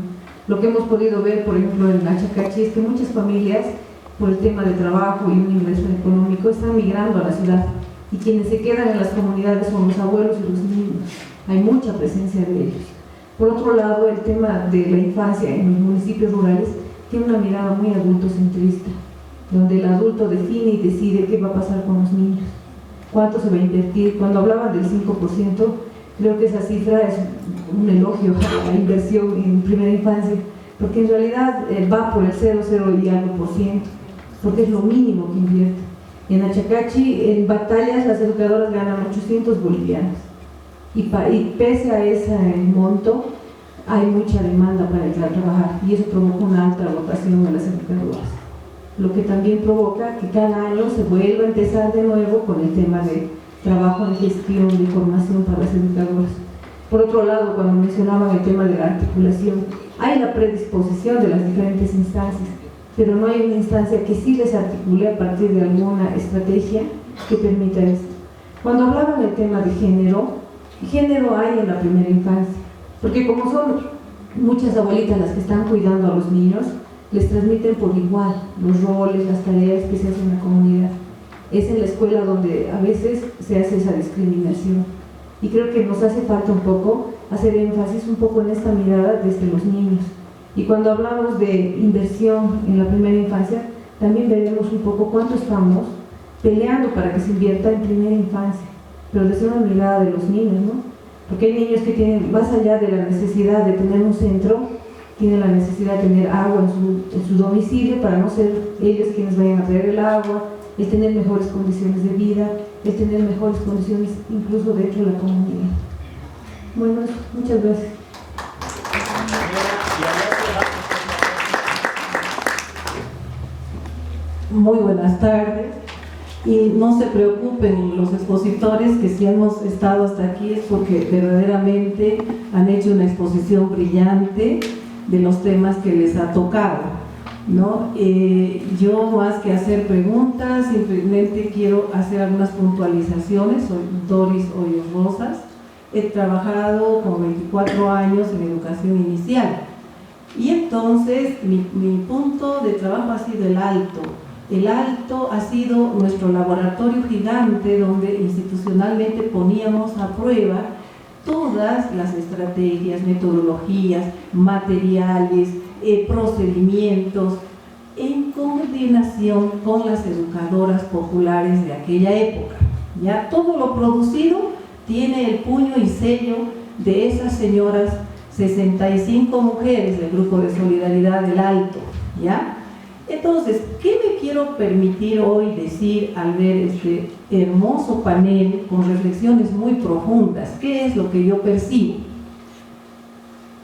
[SPEAKER 8] Lo que hemos podido ver, por ejemplo, en Achacachi es que muchas familias, por el tema de trabajo y un ingreso económico, están migrando a la ciudad, y quienes se quedan en las comunidades son los abuelos y los niños. Hay mucha presencia de ellos. Por otro lado, el tema de la infancia en los municipios rurales tiene una mirada muy adultocentrista, donde el adulto define y decide qué va a pasar con los niños, cuánto se va a invertir. Cuando hablaban del 5%, creo que esa cifra es un elogio a la inversión en primera infancia, porque en realidad va por el 0,0 y algo %, porque es lo mínimo que invierte. En Achacachi, en Batallas, las educadoras ganan 800 bolivianos, y pese a ese monto, hay mucha demanda para entrar a trabajar, y eso provoca una alta rotación de las educadoras, lo que también provoca que cada año se vuelva a empezar de nuevo con el tema de trabajo en gestión, de formación para las educadoras. Por otro lado, cuando mencionaban el tema de la articulación, hay la predisposición de las diferentes instancias, pero no hay una instancia que sí les articule a partir de alguna estrategia que permita esto. Cuando hablaban del tema de género hay en la primera infancia, porque como son muchas abuelitas las que están cuidando a los niños, les transmiten por igual los roles, las tareas que se hacen en la comunidad. Es en la escuela donde a veces se hace esa discriminación, y creo que nos hace falta un poco hacer énfasis un poco en esta mirada desde los niños. Y cuando hablamos de inversión en la primera infancia, también veremos un poco cuánto estamos peleando para que se invierta en primera infancia, pero desde una mirada de los niños, ¿no? Porque hay niños que tienen, más allá de la necesidad de tener un centro, tienen la necesidad de tener agua en su domicilio para no ser ellos quienes vayan a traer el agua, el tener mejores condiciones de vida, el tener mejores condiciones incluso dentro de la comunidad. Bueno, eso, muchas gracias.
[SPEAKER 9] Muy buenas tardes. Y no se preocupen los expositores que si hemos estado hasta aquí es porque verdaderamente han hecho una exposición brillante de los temas que les ha tocado, ¿no? Yo más que hacer preguntas, simplemente quiero hacer algunas puntualizaciones. Soy Doris Hoyos Rosas, he trabajado con 24 años en educación inicial y entonces mi punto de trabajo ha sido el Alto. El Alto ha sido nuestro laboratorio gigante donde institucionalmente poníamos a prueba todas las estrategias, metodologías, materiales, procedimientos, en coordinación con las educadoras populares de aquella época. Ya todo lo producido tiene el puño y sello de esas señoras 65 mujeres del Grupo de Solidaridad del Alto, ¿ya? Entonces, ¿qué me quiero permitir hoy decir al ver este hermoso panel con reflexiones muy profundas? ¿Qué es lo que yo percibo?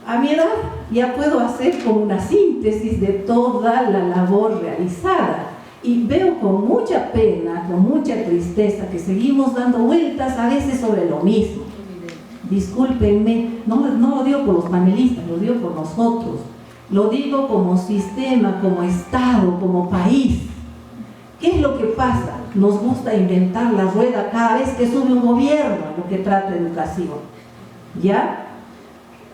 [SPEAKER 9] A mi edad ya puedo hacer como una síntesis de toda la labor realizada y veo con mucha pena, con mucha tristeza que seguimos dando vueltas a veces sobre lo mismo. Discúlpenme, no lo digo por los panelistas, lo digo por nosotros. Lo digo como sistema, como Estado, como país. ¿Qué es lo que pasa? Nos gusta inventar la rueda cada vez que sube un gobierno en lo que trata de educación. ¿Ya?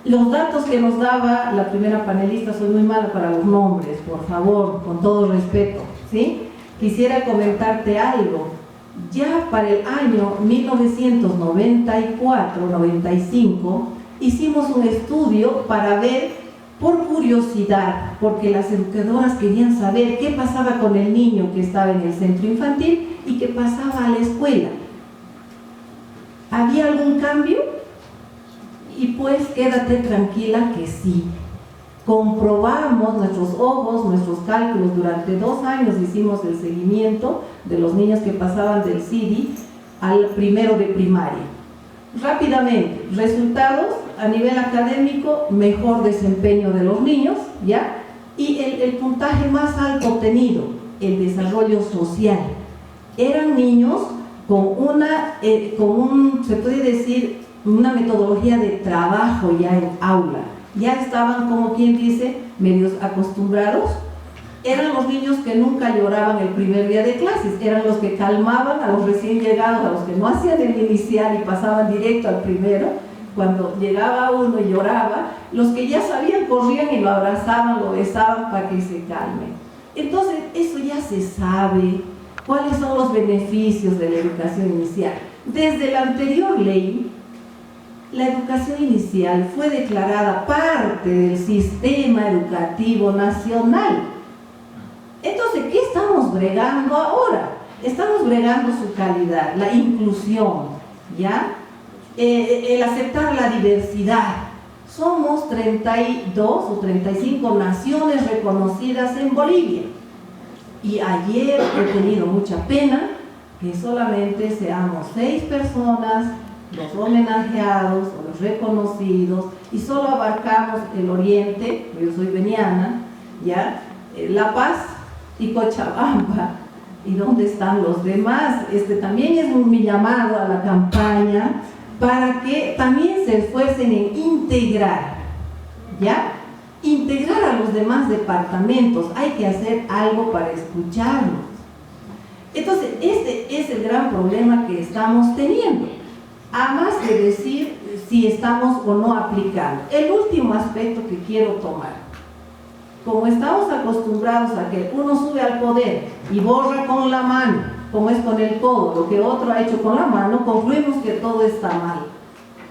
[SPEAKER 9] Los datos que nos daba la primera panelista, soy muy mala para los nombres, por favor, con todo respeto, ¿sí? Quisiera comentarte algo. Ya para el año 1994-95 hicimos un estudio para ver, por curiosidad, porque las educadoras querían saber qué pasaba con el niño que estaba en el centro infantil y qué pasaba a la escuela. ¿Había algún cambio? Y pues quédate tranquila que sí. Comprobamos nuestros ojos, nuestros cálculos, durante 2 años hicimos el seguimiento de los niños que pasaban del CIDI al primero de primaria. Rápidamente, resultados a nivel académico, mejor desempeño de los niños, ¿ya? Y el puntaje más alto obtenido, el desarrollo social. Eran niños con se puede decir, una metodología de trabajo ya en aula. Ya estaban, como quien dice, medios acostumbrados. Eran los niños que nunca lloraban el primer día de clases, eran los que calmaban a los recién llegados, a los que no hacían el inicial y pasaban directo al primero. Cuando llegaba uno y lloraba, los que ya sabían corrían y lo abrazaban, lo besaban para que se calme. Entonces, eso ya se sabe. ¿Cuáles son los beneficios de la educación inicial? Desde la anterior ley, la educación inicial fue declarada parte del sistema educativo nacional. Entonces, ¿qué estamos bregando ahora? Estamos bregando su calidad, la inclusión, ¿ya? El aceptar la diversidad. Somos 32 o 35 naciones reconocidas en Bolivia. Y ayer he tenido mucha pena que solamente seamos 6 personas los homenajeados o los reconocidos y solo abarcamos el oriente, yo soy veniana, ¿ya? La Paz y Cochabamba. ¿Y dónde están los demás? También es mi llamado a la campaña para que también se esfuercen en integrar, ¿ya? Integrar a los demás departamentos. Hay que hacer algo para escucharlos. Entonces, este es el gran problema que estamos teniendo. A más de decir si estamos o no aplicando. El último aspecto que quiero tomar. Como estamos acostumbrados a que uno sube al poder y borra con la mano, como es con el codo, lo que otro ha hecho con la mano, concluimos que todo está mal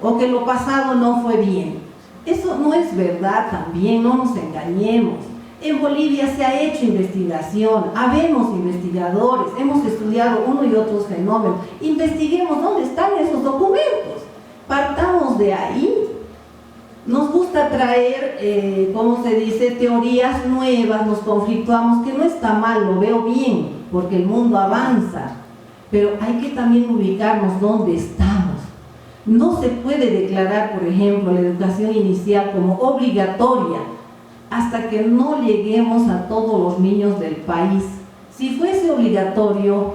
[SPEAKER 9] o que lo pasado no fue bien. Eso no es verdad también, no nos engañemos. En Bolivia se ha hecho investigación, habemos investigadores, hemos estudiado uno y otros fenómenos. Investiguemos dónde están esos documentos. Partamos somos de ahí. Nos gusta traer, ¿cómo se dice?, teorías nuevas, nos conflictuamos, que no está mal, lo veo bien, porque el mundo avanza, pero hay que también ubicarnos dónde estamos. No se puede declarar, por ejemplo, la educación inicial como obligatoria hasta que no lleguemos a todos los niños del país. Si fuese obligatorio,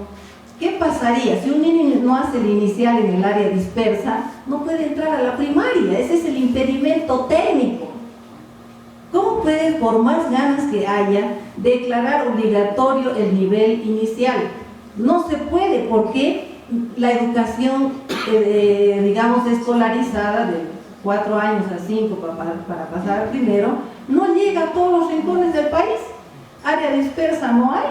[SPEAKER 9] ¿qué pasaría? Si un niño no hace el inicial en el área dispersa, no puede entrar a la primaria. Ese es el impedimento técnico. ¿Cómo puede, por más ganas que haya, declarar obligatorio el nivel inicial? No se puede, porque la educación, digamos, escolarizada de 4 años a 5 para pasar al primero, no llega a todos los rincones del país. Área dispersa no hay.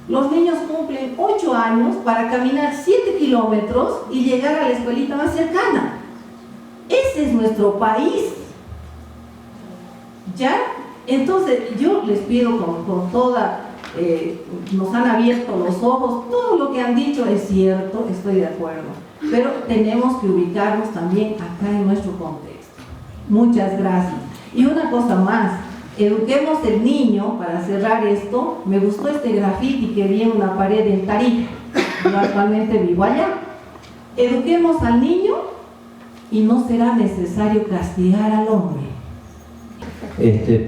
[SPEAKER 9] Los niños cumplen 8 años para caminar 7 kilómetros y llegar a la escuelita más cercana. Ese es nuestro país. ¿Ya? Entonces, yo les pido con toda... nos han abierto los ojos, todo lo que han dicho es cierto, estoy de acuerdo, pero tenemos que ubicarnos también acá en nuestro contexto. Muchas gracias. Y una cosa más, eduquemos el niño. Para cerrar esto, me gustó este graffiti que vi en una pared en Tarija. Yo actualmente vivo allá. Eduquemos al niño y no será necesario castigar al hombre.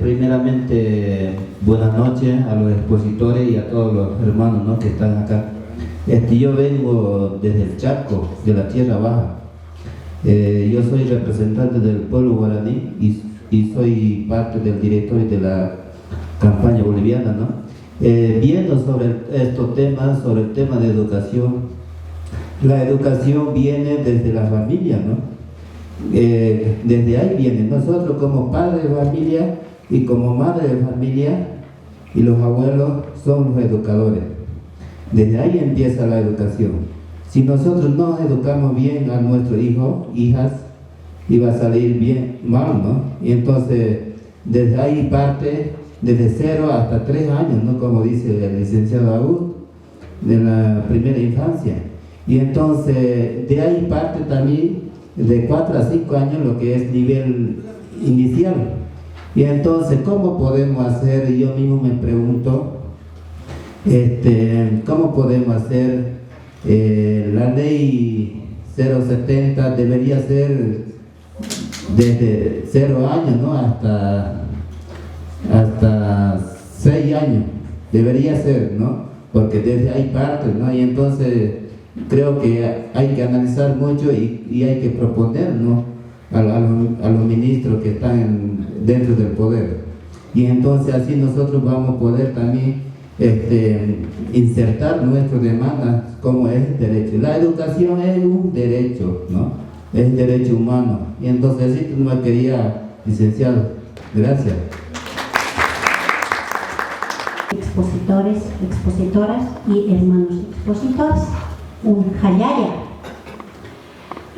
[SPEAKER 10] Primeramente, buenas noches a los expositores y a todos los hermanos, ¿no?, que están acá. Yo vengo desde el Chaco, de la Tierra Baja. Yo soy representante del pueblo guaraní y soy parte del directorio de la campaña boliviana, ¿no? Viendo sobre estos temas, sobre el tema de educación, la educación viene desde la familia, ¿no? Desde ahí viene. Nosotros como padres de familia y como madres de familia y los abuelos son los educadores. Desde ahí empieza la educación. Si nosotros no educamos bien a nuestros hijos, hijas, iba a salir bien mal, ¿no? Y entonces desde ahí parte, desde 0 hasta 3 años, ¿no?, como dice el licenciado Aúd, de la primera infancia. Y entonces de ahí parte también de 4 a 5 años lo que es nivel inicial. Y entonces, ¿cómo podemos hacer? Yo mismo me pregunto, ¿cómo podemos hacer? La ley 070 debería ser desde 0 años, ¿no?, hasta 6 años, debería ser, ¿no?, porque desde ahí parte, ¿no? Y entonces creo que hay que analizar mucho y hay que proponer, ¿no?, a los ministros que están dentro del poder. Y entonces así nosotros vamos a poder también insertar nuestras demandas como es derecho. La educación es un derecho, ¿no?, es un derecho humano. Y entonces así no me quería, licenciado. Gracias.
[SPEAKER 11] Expositores, expositoras y hermanos expositores. Un Jayaya.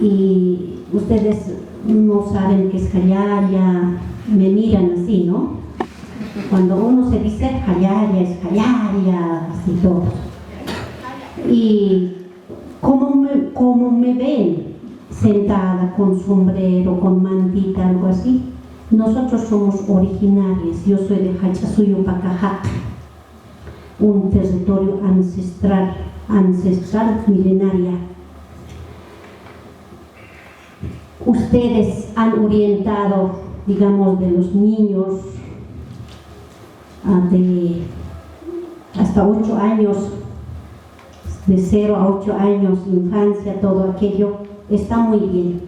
[SPEAKER 11] Y ustedes no saben qué es Jayaya, me miran así, ¿no? Cuando uno se dice Jayaya, es Jayaya, así todo. Y como me ven sentada con sombrero, con mantita, algo así, nosotros somos originarios. Yo soy de Hachasuyo Pacajaca, un territorio ancestral milenaria. Ustedes han orientado, digamos, de los niños hasta 8 años, de 0 a 8 años, infancia, todo aquello, está muy bien.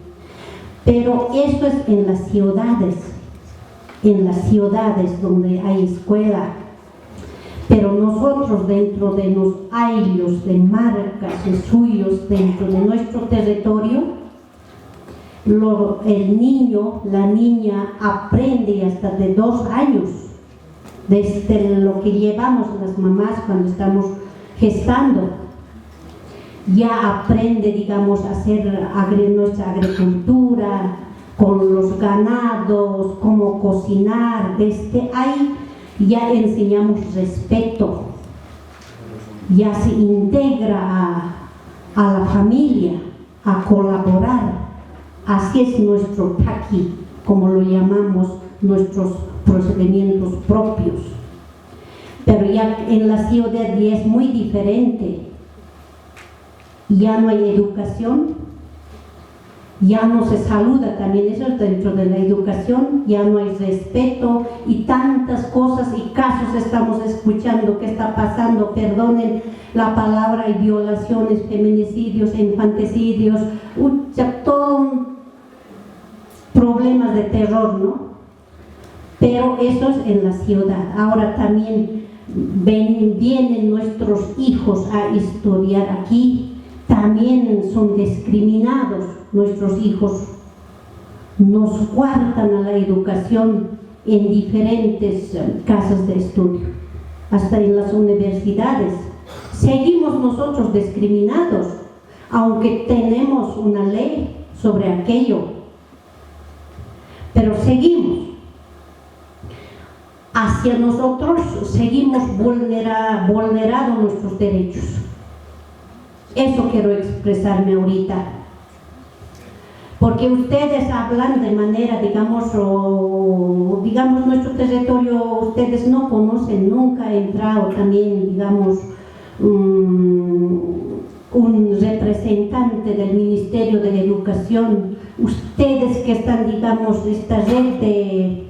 [SPEAKER 11] Pero eso es en las ciudades donde hay escuela. Pero nosotros dentro de los ayllus, de marcas, de suyos, dentro de nuestro territorio, el niño, la niña aprende hasta de 2 años, desde lo que llevamos las mamás cuando estamos gestando. Ya aprende, digamos, a hacer nuestra agricultura, con los ganados, cómo cocinar. Desde ahí ya enseñamos respeto, ya se integra a la familia, a colaborar, Así es nuestro taqui, como lo llamamos, nuestros procedimientos propios. Pero ya en la ciudad ya es muy diferente. Ya no hay educación, ya no se saluda también, eso es dentro de la educación, ya no hay respeto y tantas cosas y casos estamos escuchando que está pasando, perdonen la palabra, hay violaciones, feminicidios, infanticidios, todo problemas de terror, ¿no? Pero eso es en la ciudad. Ahora también vienen nuestros hijos a estudiar aquí, también son discriminados nuestros hijos, nos guardan a la educación en diferentes casas de estudio, hasta en las universidades. Seguimos nosotros discriminados, aunque tenemos una ley sobre aquello, pero seguimos. Hacia nosotros seguimos vulnerando nuestros derechos. Eso quiero expresarme ahorita. Porque ustedes hablan de manera, digamos, nuestro territorio, ustedes no conocen, nunca ha entrado también, digamos, un representante del Ministerio de Educación. Ustedes que están, digamos, esta red de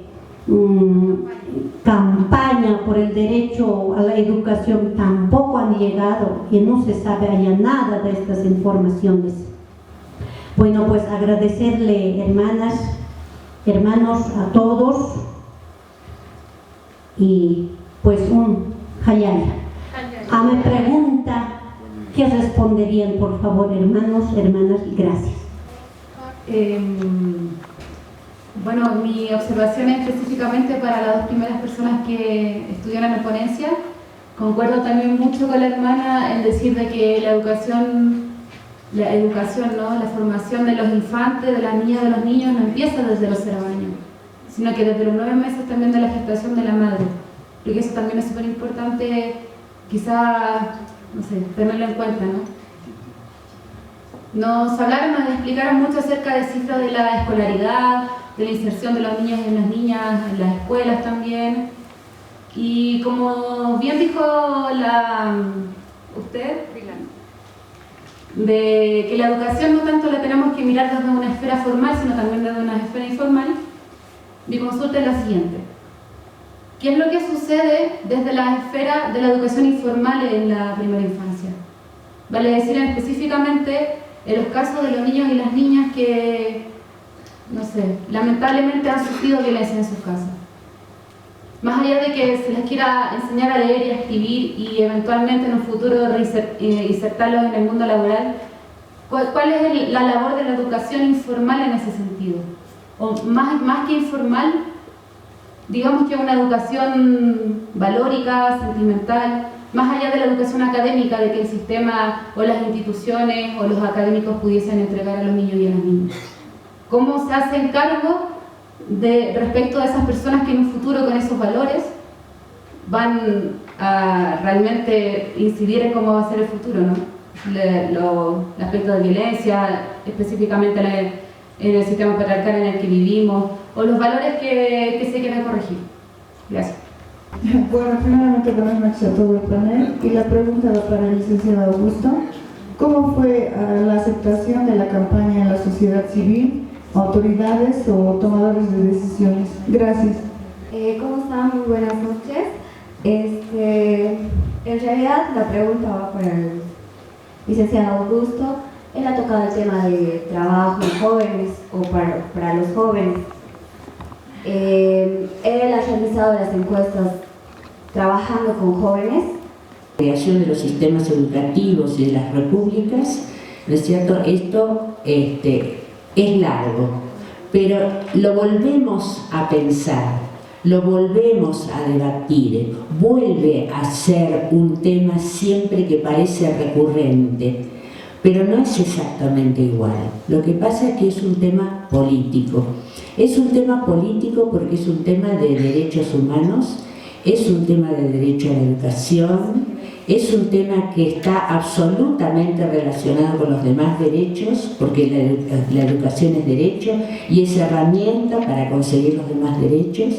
[SPEAKER 11] campaña por el derecho a la educación, tampoco han llegado y no se sabe allá nada de estas informaciones. Bueno, pues agradecerle, hermanas, hermanos, a todos y pues un hayaya. Me pregunta, ¿qué responderían, por favor, hermanos, hermanas? Y gracias.
[SPEAKER 12] Bueno, mi observación es específicamente para las dos primeras personas que estudiaron en la ponencia. Concuerdo también mucho con la hermana en decir de que la educación, ¿no? La formación de los infantes, de las niñas, de los niños no empieza desde los 0 años, sino que desde los 9 meses también de la gestación de la madre. Creo que eso también es súper importante, quizá, no sé, tenerlo en cuenta, ¿no? Nos explicaron mucho acerca de cifras de la escolaridad, de la inserción de los niños y las niñas en las escuelas también. Y como bien dijo usted, de que la educación no tanto la tenemos que mirar desde una esfera formal, sino también desde una esfera informal, mi consulta es la siguiente. ¿Qué es lo que sucede desde la esfera de la educación informal en la primera infancia? Vale decir específicamente en los casos de los niños y las niñas que, no sé, lamentablemente han sufrido violencia en sus casas. Más allá de que se les quiera enseñar a leer y a escribir y eventualmente en un futuro insertarlos en el mundo laboral, ¿cuál es la labor de la educación informal en ese sentido? O más que informal, digamos que una educación valórica, sentimental, más allá de la educación académica, de que el sistema o las instituciones o los académicos pudiesen entregar a los niños y a las niñas. ¿Cómo se hacen cargo respecto a esas personas que en un futuro con esos valores van a realmente incidir en cómo va a ser el futuro, ¿no? El aspecto de violencia, específicamente en el sistema patriarcal en el que vivimos, o los valores que se quieren corregir. Gracias.
[SPEAKER 13] Bueno, primeramente buenas noches a todo el panel y la pregunta va para el licenciado Augusto. ¿Cómo fue la aceptación de la campaña en la sociedad civil, autoridades o tomadores de decisiones? Gracias.
[SPEAKER 14] ¿Cómo están? Muy buenas noches. En realidad la pregunta va para el licenciado Augusto. Él ha tocado el tema de trabajo en jóvenes o para los jóvenes. Él ha realizado las encuestas trabajando con jóvenes.
[SPEAKER 15] La creación de los sistemas educativos y de las repúblicas, ¿no es cierto? Esto es largo, pero lo volvemos a pensar, lo volvemos a debatir, vuelve a ser un tema siempre que parece recurrente, pero no es exactamente igual. Lo que pasa es que es un tema político. Es un tema político porque es un tema de derechos humanos, es un tema de derecho a la educación, Es un tema que está absolutamente relacionado con los demás derechos, porque la educación es derecho y es herramienta para conseguir los demás derechos,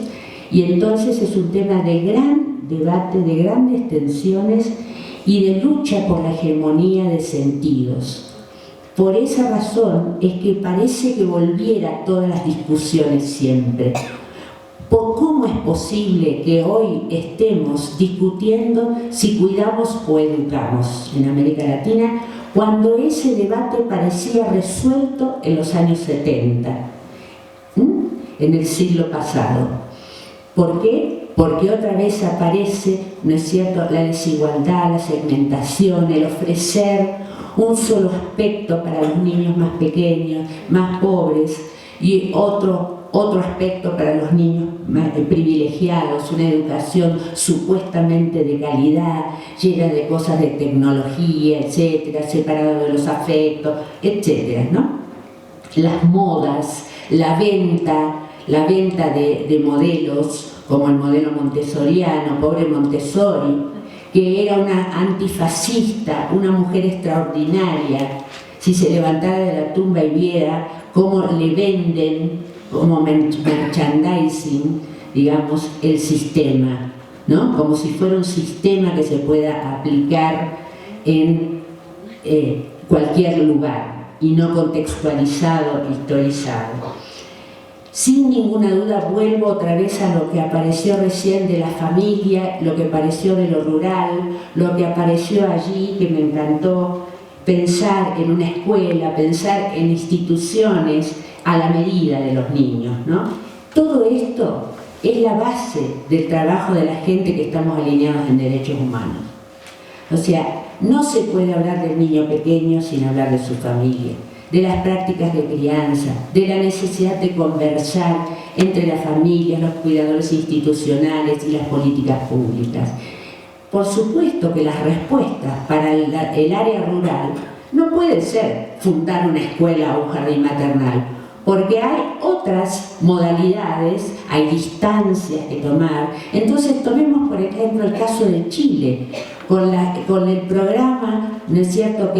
[SPEAKER 15] y entonces es un tema de gran debate, de grandes tensiones y de lucha por la hegemonía de sentidos. Por esa razón es que parece que volviera todas las discusiones siempre. ¿Por cómo es posible que hoy estemos discutiendo si cuidamos o educamos en América Latina cuando ese debate parecía resuelto en los años 70, en el siglo pasado? ¿Por qué? Porque otra vez aparece, ¿no es cierto?, la desigualdad, la segmentación, el ofrecer un solo aspecto para los niños más pequeños, más pobres, y otro aspecto para los niños más privilegiados, una educación supuestamente de calidad, llena de cosas de tecnología, etcétera, separado de los afectos, etcétera, ¿no? Las modas, la venta de modelos, como el modelo montessoriano, pobre Montessori, que era una antifascista, una mujer extraordinaria. Si se levantara de la tumba y viera cómo le venden como merchandising, digamos, el sistema, ¿no? Como si fuera un sistema que se pueda aplicar en cualquier lugar y no contextualizado, historizado. Sin ninguna duda vuelvo otra vez a lo que apareció recién de la familia, lo que apareció de lo rural, lo que apareció allí, que me encantó, pensar en una escuela, pensar en instituciones a la medida de los niños, ¿no? Todo esto es la base del trabajo de la gente que estamos alineados en derechos humanos. O sea, no se puede hablar del niño pequeño sin hablar de su familia, de las prácticas de crianza, de la necesidad de conversar entre las familias, los cuidadores institucionales y las políticas públicas. Por supuesto que las respuestas para el área rural no pueden ser fundar una escuela o un jardín maternal, porque hay otras modalidades, hay distancias que tomar. Entonces tomemos por ejemplo el caso de Chile, con el programa, ¿no es cierto?,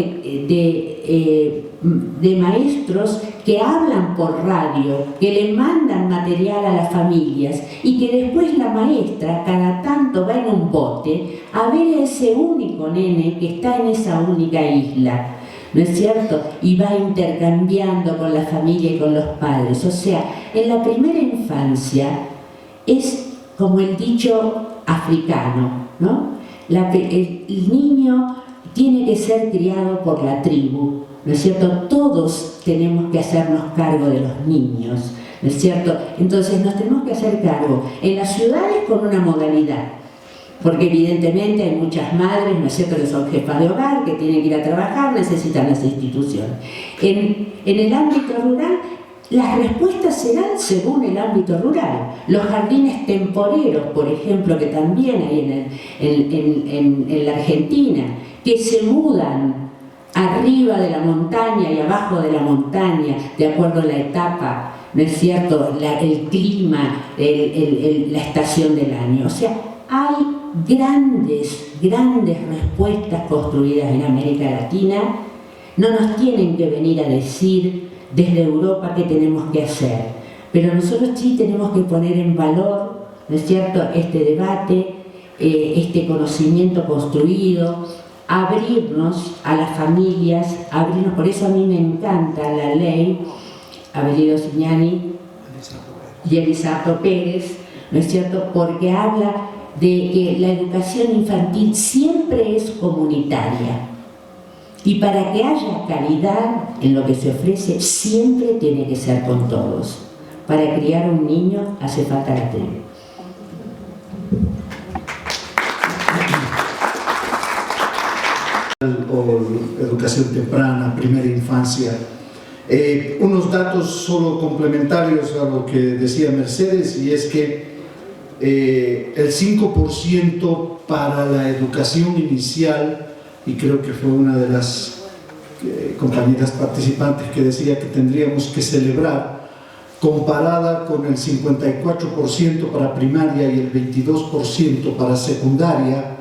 [SPEAKER 15] de maestros que hablan por radio, que le mandan material a las familias y que después la maestra cada tanto va en un bote a ver a ese único nene que está en esa única isla, ¿no es cierto?, y va intercambiando con la familia y con los padres. O sea, en la primera infancia es como el dicho africano, ¿no? El niño tiene que ser criado por la tribu, ¿no es cierto? Todos tenemos que hacernos cargo de los niños, ¿no es cierto? Entonces nos tenemos que hacer cargo en las ciudades con una modalidad, porque evidentemente hay muchas madres, ¿no es cierto?, que son jefas de hogar, que tienen que ir a trabajar, necesitan las instituciones. En el ámbito rural, las respuestas serán según el ámbito rural. Los jardines temporeros, por ejemplo, que también hay en la Argentina, que se mudan arriba de la montaña y abajo de la montaña, de acuerdo a la etapa, ¿no es cierto?, el clima, la estación del año. O sea, hay grandes respuestas construidas en América Latina. No nos tienen que venir a decir desde Europa qué tenemos que hacer, pero nosotros sí tenemos que poner en valor, ¿no es cierto?, este debate, este conocimiento construido, abrirnos a las familias, abrirnos. Por eso a mí me encanta la ley Abelino Signani y Elisato Pérez, ¿no es cierto?, porque habla de que la educación infantil siempre es comunitaria. Y para que haya calidad en lo que se ofrece, siempre tiene que ser con todos. Para criar un niño hace falta la tribu.
[SPEAKER 16] O educación temprana, primera infancia. Unos datos solo complementarios a lo que decía Mercedes, y es que el 5% para la educación inicial, y creo que fue una de las compañeras participantes que decía que tendríamos que celebrar, comparada con el 54% para primaria y el 22% para secundaria,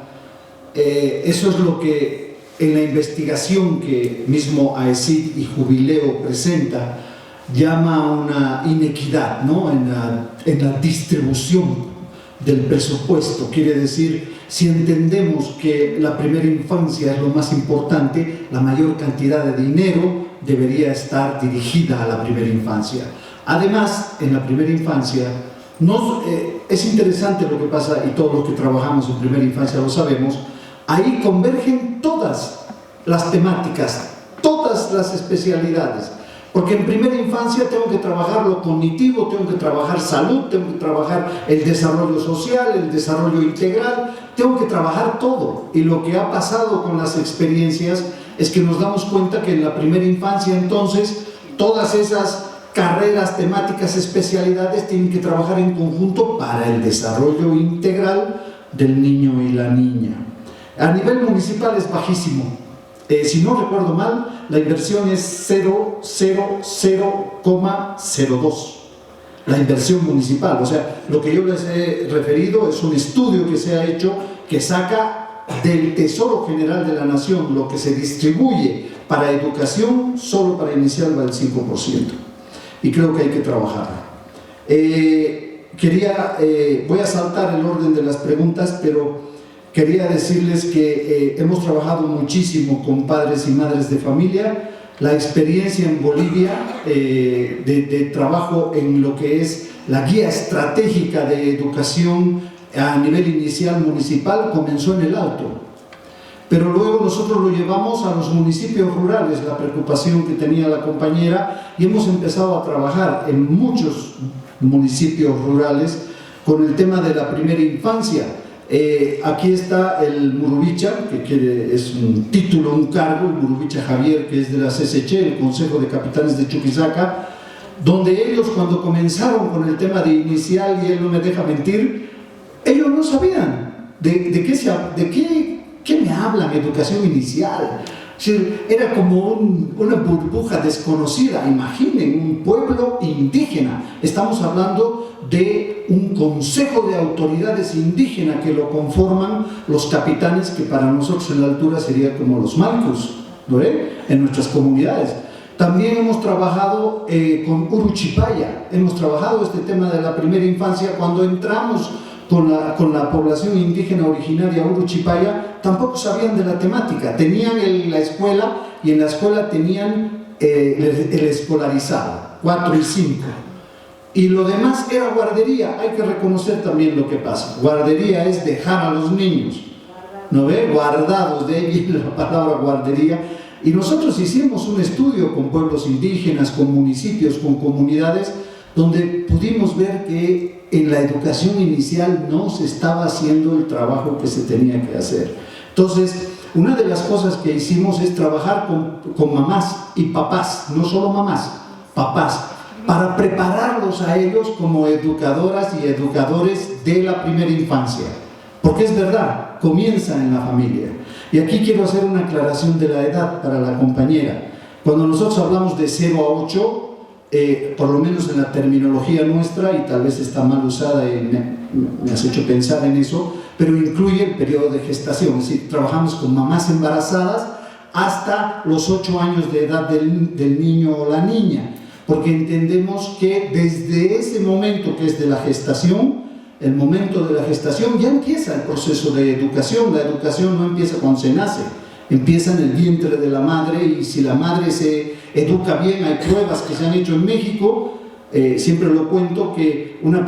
[SPEAKER 16] eso es lo que en la investigación que mismo AECID y Jubileo presenta llama una inequidad, ¿no? en la distribución del presupuesto. Quiere decir, si entendemos que la primera infancia es lo más importante, la mayor cantidad de dinero debería estar dirigida a la primera infancia. Además, en la primera infancia, es interesante lo que pasa, y todos los que trabajamos en primera infancia lo sabemos, ahí convergen todas las temáticas, todas las especialidades. Porque en primera infancia tengo que trabajar lo cognitivo, tengo que trabajar salud, tengo que trabajar el desarrollo social, el desarrollo integral, tengo que trabajar todo. Y lo que ha pasado con las experiencias es que nos damos cuenta que en la primera infancia entonces todas esas carreras, temáticas, especialidades tienen que trabajar en conjunto para el desarrollo integral del niño y la niña. A nivel municipal es bajísimo. Si no recuerdo mal, la inversión es 0,02. La inversión municipal, o sea, lo que yo les he referido es un estudio que se ha hecho que saca del Tesoro General de la Nación lo que se distribuye para educación, solo para inicial va el 5%. Y creo que hay que trabajar. Voy a saltar el orden de las preguntas, pero quería decirles que hemos trabajado muchísimo con padres y madres de familia. La experiencia en Bolivia de trabajo en lo que es la guía estratégica de educación a nivel inicial municipal comenzó en el Alto, pero luego nosotros lo llevamos a los municipios rurales, la preocupación que tenía la compañera, y hemos empezado a trabajar en muchos municipios rurales con el tema de la primera infancia. Aquí está el Murubicha, que es un título, un cargo, el Murubicha Javier, que es de la CSC, el Consejo de Capitanes de Chuquisaca, donde ellos cuando comenzaron con el tema de inicial, y él no me deja mentir, ellos no sabían de qué me hablan, educación inicial. Era como una burbuja desconocida. Imaginen, un pueblo indígena. Estamos hablando de un consejo de autoridades indígenas que lo conforman los capitanes, que para nosotros en la altura sería como los malcus, ¿no ve? En nuestras comunidades. También hemos trabajado con Uruchipaya, hemos trabajado este tema de la primera infancia. Cuando entramos con la población indígena originaria Uruchipaya, tampoco sabían de la temática. Tenían la escuela, y en la escuela tenían el escolarizado, 4 y 5. Y lo demás era guardería. Hay que reconocer también lo que pasa. Guardería es dejar a los niños, ¿no ve? Guardados, de ahí la palabra guardería. Y nosotros hicimos un estudio con pueblos indígenas, con municipios, con comunidades, donde pudimos ver que en la educación inicial no se estaba haciendo el trabajo que se tenía que hacer. Entonces, una de las cosas que hicimos es trabajar con mamás y papás, no solo mamás, papás, para prepararlos a ellos como educadoras y educadores de la primera infancia. Porque es verdad, comienza en la familia. Y aquí quiero hacer una aclaración de la edad para la compañera. Cuando nosotros hablamos de 0 a 8, por lo menos en la terminología nuestra, y tal vez está mal usada y me has hecho pensar en eso, pero incluye el periodo de gestación. Es decir, trabajamos con mamás embarazadas hasta los 8 años de edad del niño o la niña, porque entendemos que desde ese momento que es de la gestación, el momento de la gestación, ya empieza el proceso de educación. La educación no empieza cuando se nace, empieza en el vientre de la madre, y si la madre se educa bien, hay pruebas que se han hecho en México, siempre lo cuento, que una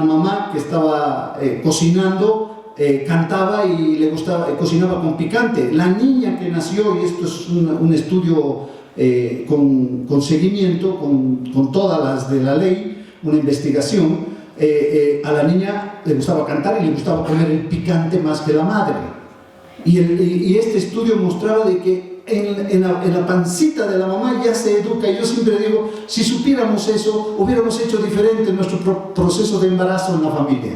[SPEAKER 16] mamá que estaba cocinando, cantaba y le gustaba, cocinaba con picante. La niña que nació, y esto es un estudio con seguimiento, con todas las de la ley, una investigación, a la niña le gustaba cantar y le gustaba comer el picante más que la madre. Y este estudio mostraba de que en la pancita de la mamá ya se educa. Y yo siempre digo, si supiéramos eso, hubiéramos hecho diferente nuestro proceso de embarazo en la familia.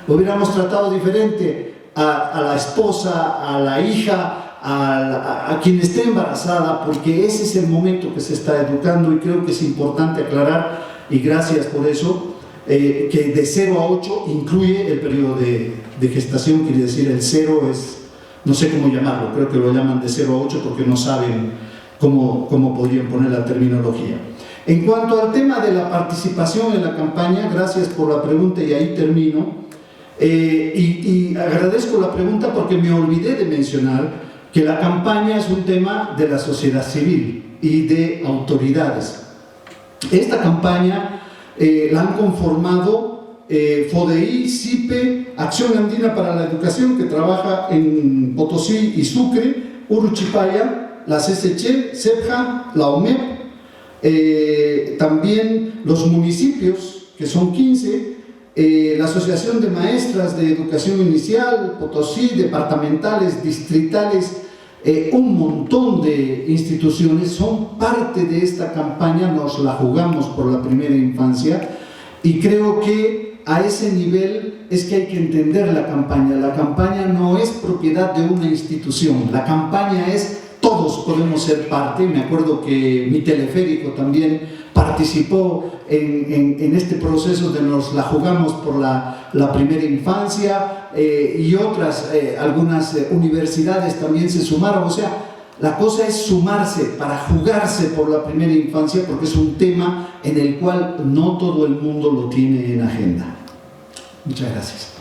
[SPEAKER 16] Hubiéramos tratado diferente a la esposa, a la hija, a quien esté embarazada, porque ese es el momento que se está educando. Y creo que es importante aclarar, y gracias por eso, que de 0 a 8 incluye el periodo de gestación. Quiere decir, el 0 es no sé cómo llamarlo, creo que lo llaman de 0 a 8 porque no saben cómo podrían poner la terminología. En cuanto al tema de la participación en la campaña, gracias por la pregunta y ahí termino. Y agradezco la pregunta porque me olvidé de mencionar que la campaña es un tema de la sociedad civil y de autoridades. Esta campaña la han conformado FODEI, CIPE, Acción Andina para la Educación, que trabaja en Potosí y Sucre, Uruchipaya, la CCC, CEPJA, la OMEP, también los municipios, que son 15, la Asociación de Maestras de Educación Inicial, Potosí, departamentales, distritales, un montón de instituciones son parte de esta campaña. Nos la jugamos por la primera infancia y creo que a ese nivel es que hay que entender la campaña. La campaña no es propiedad de una institución, la campaña es todos podemos ser parte. Me acuerdo que mi teleférico también participó en este proceso de nos la jugamos por la primera infancia, y otras, algunas universidades también se sumaron. O sea, la cosa es sumarse para jugarse por la primera infancia, porque es un tema en el cual no todo el mundo lo tiene en agenda. Muchas gracias.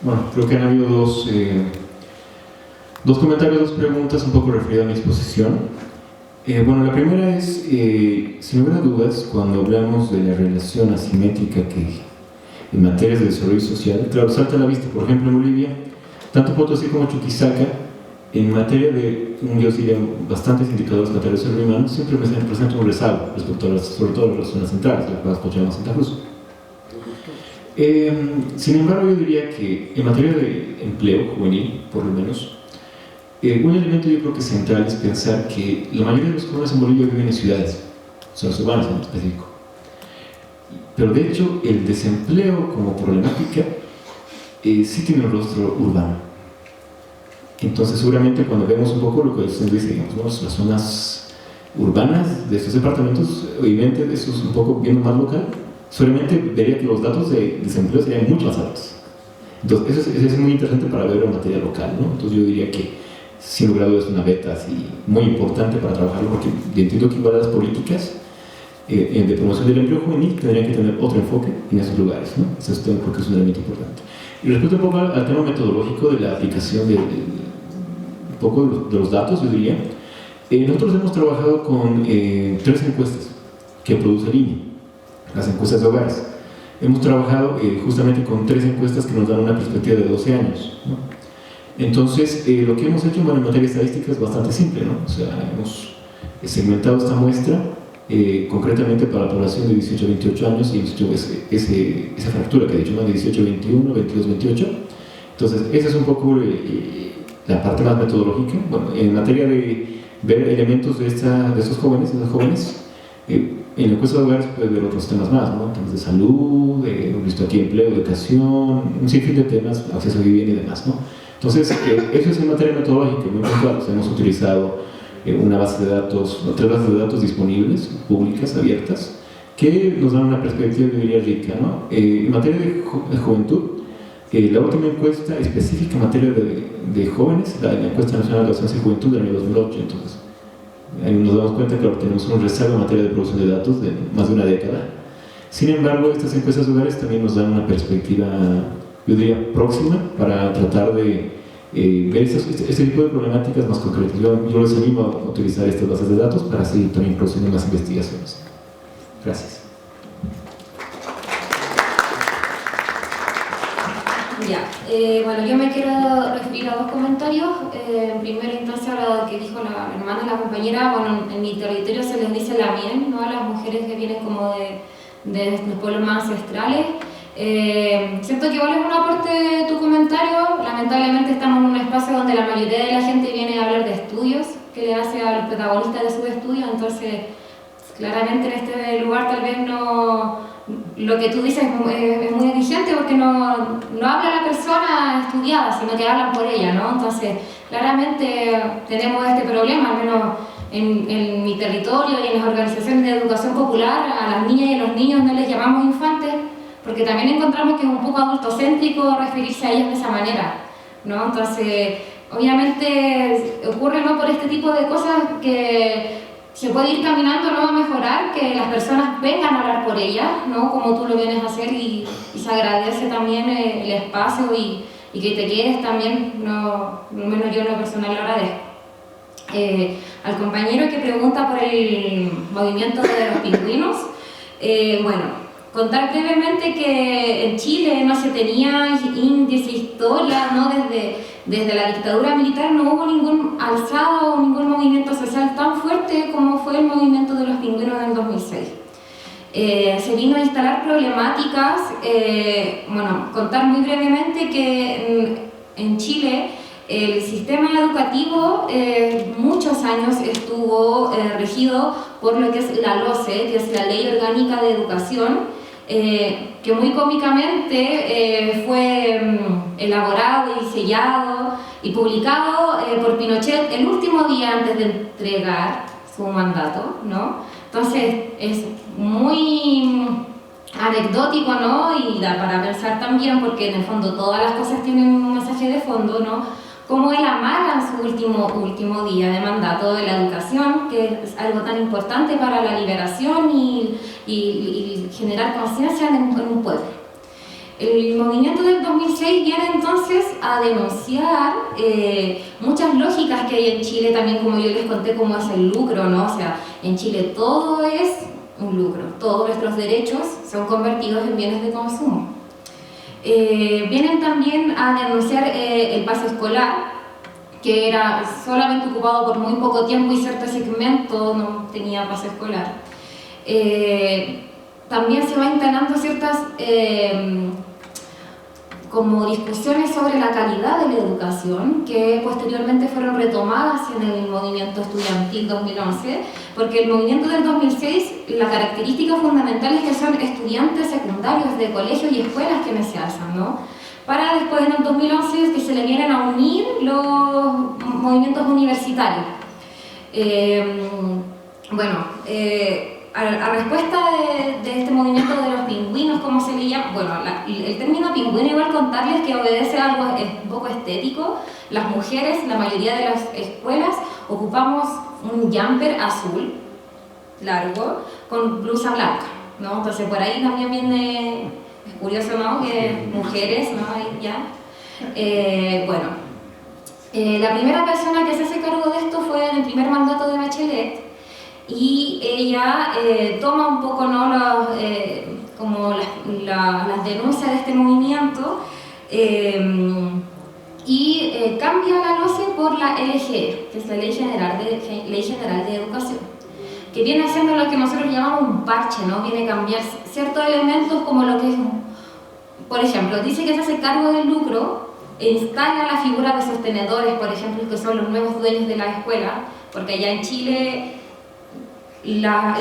[SPEAKER 3] Bueno, creo que han habido dos comentarios, dos preguntas un poco referidas a mi exposición. Bueno, la primera es, sin lugar a dudas, cuando hablamos de la relación asimétrica que en materias de desarrollo social, claro, salta a la vista. Por ejemplo, en Bolivia, tanto Potosí como Chuquisaca, en materia de, yo diría, bastantes indicadores de desarrollo humano, siempre me presenta un rezago respecto a sobre todo a las zonas centrales, las Cochabamba, Santa Cruz. Sin embargo, yo diría que en materia de empleo juvenil, por lo menos, un elemento yo creo que central es pensar que la mayoría de los jóvenes en Bolivia viven en ciudades, zonas urbanas en específico. Pero de hecho, el desempleo como problemática sí tiene un rostro urbano. Entonces, seguramente cuando vemos un poco lo que se dice, digamos, ¿no? Las zonas urbanas de estos departamentos, obviamente eso es un poco viendo más local, seguramente vería que los datos de desempleo serían mucho más altos. Entonces, eso es muy interesante para ver en materia local, ¿no? Entonces, yo diría que sin lugar a dudas es una beta así muy importante para trabajarlo, porque entiendo que igual las políticas de promoción del empleo juvenil tendrían que tener otro enfoque en esos lugares, ¿no? Eso creo que es un elemento importante. Y respecto un poco al tema metodológico de la aplicación un poco de los datos, yo diría, nosotros hemos trabajado con 3 encuestas que produce el INE, las encuestas de hogares. Hemos trabajado justamente con 3 encuestas que nos dan una perspectiva de 12 años, ¿no? Entonces, lo que hemos hecho en materia estadística es bastante simple, ¿no? O sea, hemos segmentado esta muestra concretamente para la población de 18 a 28 años y hemos hecho esa fractura que he dicho, ¿no? De 18 a 21, 22 a 28. Entonces, esa es un poco la parte más metodológica. Bueno, en materia de ver elementos de esos jóvenes, en la encuesta de hogares puede ver otros temas más, ¿no? Temas de salud, hemos visto aquí empleo, educación, un sinfín de temas, acceso a vivienda y demás, ¿no? Entonces, eso es en materia metodológica, muy puntual. O sea, hemos utilizado una base de datos, 3 bases de datos disponibles, públicas, abiertas, que nos dan una perspectiva, yo diría, rica, ¿no? En materia de juventud, la última encuesta específica en materia de jóvenes, la encuesta nacional de adolescencia y juventud del año 2008, entonces ahí nos damos cuenta que tenemos un rezago en materia de producción de datos de más de una década. Sin embargo, estas encuestas de hogares también nos dan una perspectiva, yo diría, próxima para tratar de ver este tipo de problemáticas más concretas. Yo les animo a utilizar estas bases de datos para seguir también produciendo más investigaciones. Gracias.
[SPEAKER 2] Ya, bueno, yo me quiero referir a 2 comentarios. En primera instancia, lo que dijo la hermana, la compañera. Bueno, en mi territorio se les dice la mien, ¿no? A las mujeres que vienen como de los pueblos más ancestrales. Siento que igual es un aporte de tu comentario. Lamentablemente estamos en un espacio donde la mayoría de la gente viene a hablar de estudios que le hace a los protagonistas de sus estudios, entonces claramente en este lugar tal vez no, lo que tú dices es muy exigente porque no habla la persona estudiada, sino que hablan por ella, ¿no? Entonces claramente tenemos este problema, al menos en mi territorio y en las organizaciones de educación popular. A las niñas y a los niños no les llamamos infantes, porque también encontramos que es un poco adultocéntrico referirse a ellas de esa manera, ¿no? Entonces, obviamente ocurre, ¿no?, por este tipo de cosas que se puede ir caminando, ¿no?, a mejorar, que las personas vengan a hablar por ellas, ¿no?, como tú lo vienes a hacer, y se agradece también el espacio y que te quedes también, no, al menos yo en lo personal lo agradezco. Al compañero que pregunta por el movimiento de los pingüinos, bueno, contar brevemente que en Chile no se tenía índice, historia, ¿no?, desde la dictadura militar no hubo ningún alzado o ningún movimiento social tan fuerte como fue el movimiento de los pingüinos en el 2006. Se vino a instalar problemáticas, bueno, contar muy brevemente que en Chile el sistema educativo muchos años estuvo regido por lo que es la LOCE, que es la Ley Orgánica de Educación, que muy cómicamente fue elaborado y sellado y publicado por Pinochet el último día antes de entregar su mandato, ¿no? Entonces es muy anecdótico, ¿no?, y da para pensar también, porque en el fondo todas las cosas tienen un mensaje de fondo, ¿no?, como él amaga en su último día de mandato de la educación, que es algo tan importante para la liberación y generar conciencia en un pueblo. El movimiento del 2006 viene entonces a denunciar muchas lógicas que hay en Chile, también como yo les conté cómo es el lucro, ¿no? O sea, en Chile todo es un lucro, todos nuestros derechos son convertidos en bienes de consumo. Vienen también a denunciar el pase escolar, que era solamente ocupado por muy poco tiempo y cierto segmento no tenía pase escolar. También se va instalando ciertas como discusiones sobre la calidad de la educación, que posteriormente fueron retomadas en el movimiento estudiantil 2011, porque el movimiento del 2006, la característica fundamental es que son estudiantes secundarios de colegios y escuelas quienes se alzan, ¿no? Para después en el 2011 que se le vienen a unir los movimientos universitarios. A respuesta de este movimiento de los pingüinos, ¿cómo se le llama? Bueno, el término pingüino, igual contarles que obedece a algo un poco estético. Las mujeres, la mayoría de las escuelas, ocupamos un jumper azul, largo, con blusa blanca, ¿no? Entonces por ahí también viene, es curioso, ¿no?, que mujeres, ¿no?, ahí ya. La primera persona que se hace cargo de esto fue en el primer mandato de Bachelet, y ella toma un poco, ¿no?, como las denuncias de este movimiento y cambia la LOCE por la LGE, que es la Ley General de Educación, que viene haciendo lo que nosotros llamamos un parche, ¿no? Viene a cambiar ciertos elementos como lo que es, por ejemplo, dice que se hace cargo del lucro e instala la figura de sostenedores, por ejemplo, que son los nuevos dueños de la escuela, porque allá en Chile la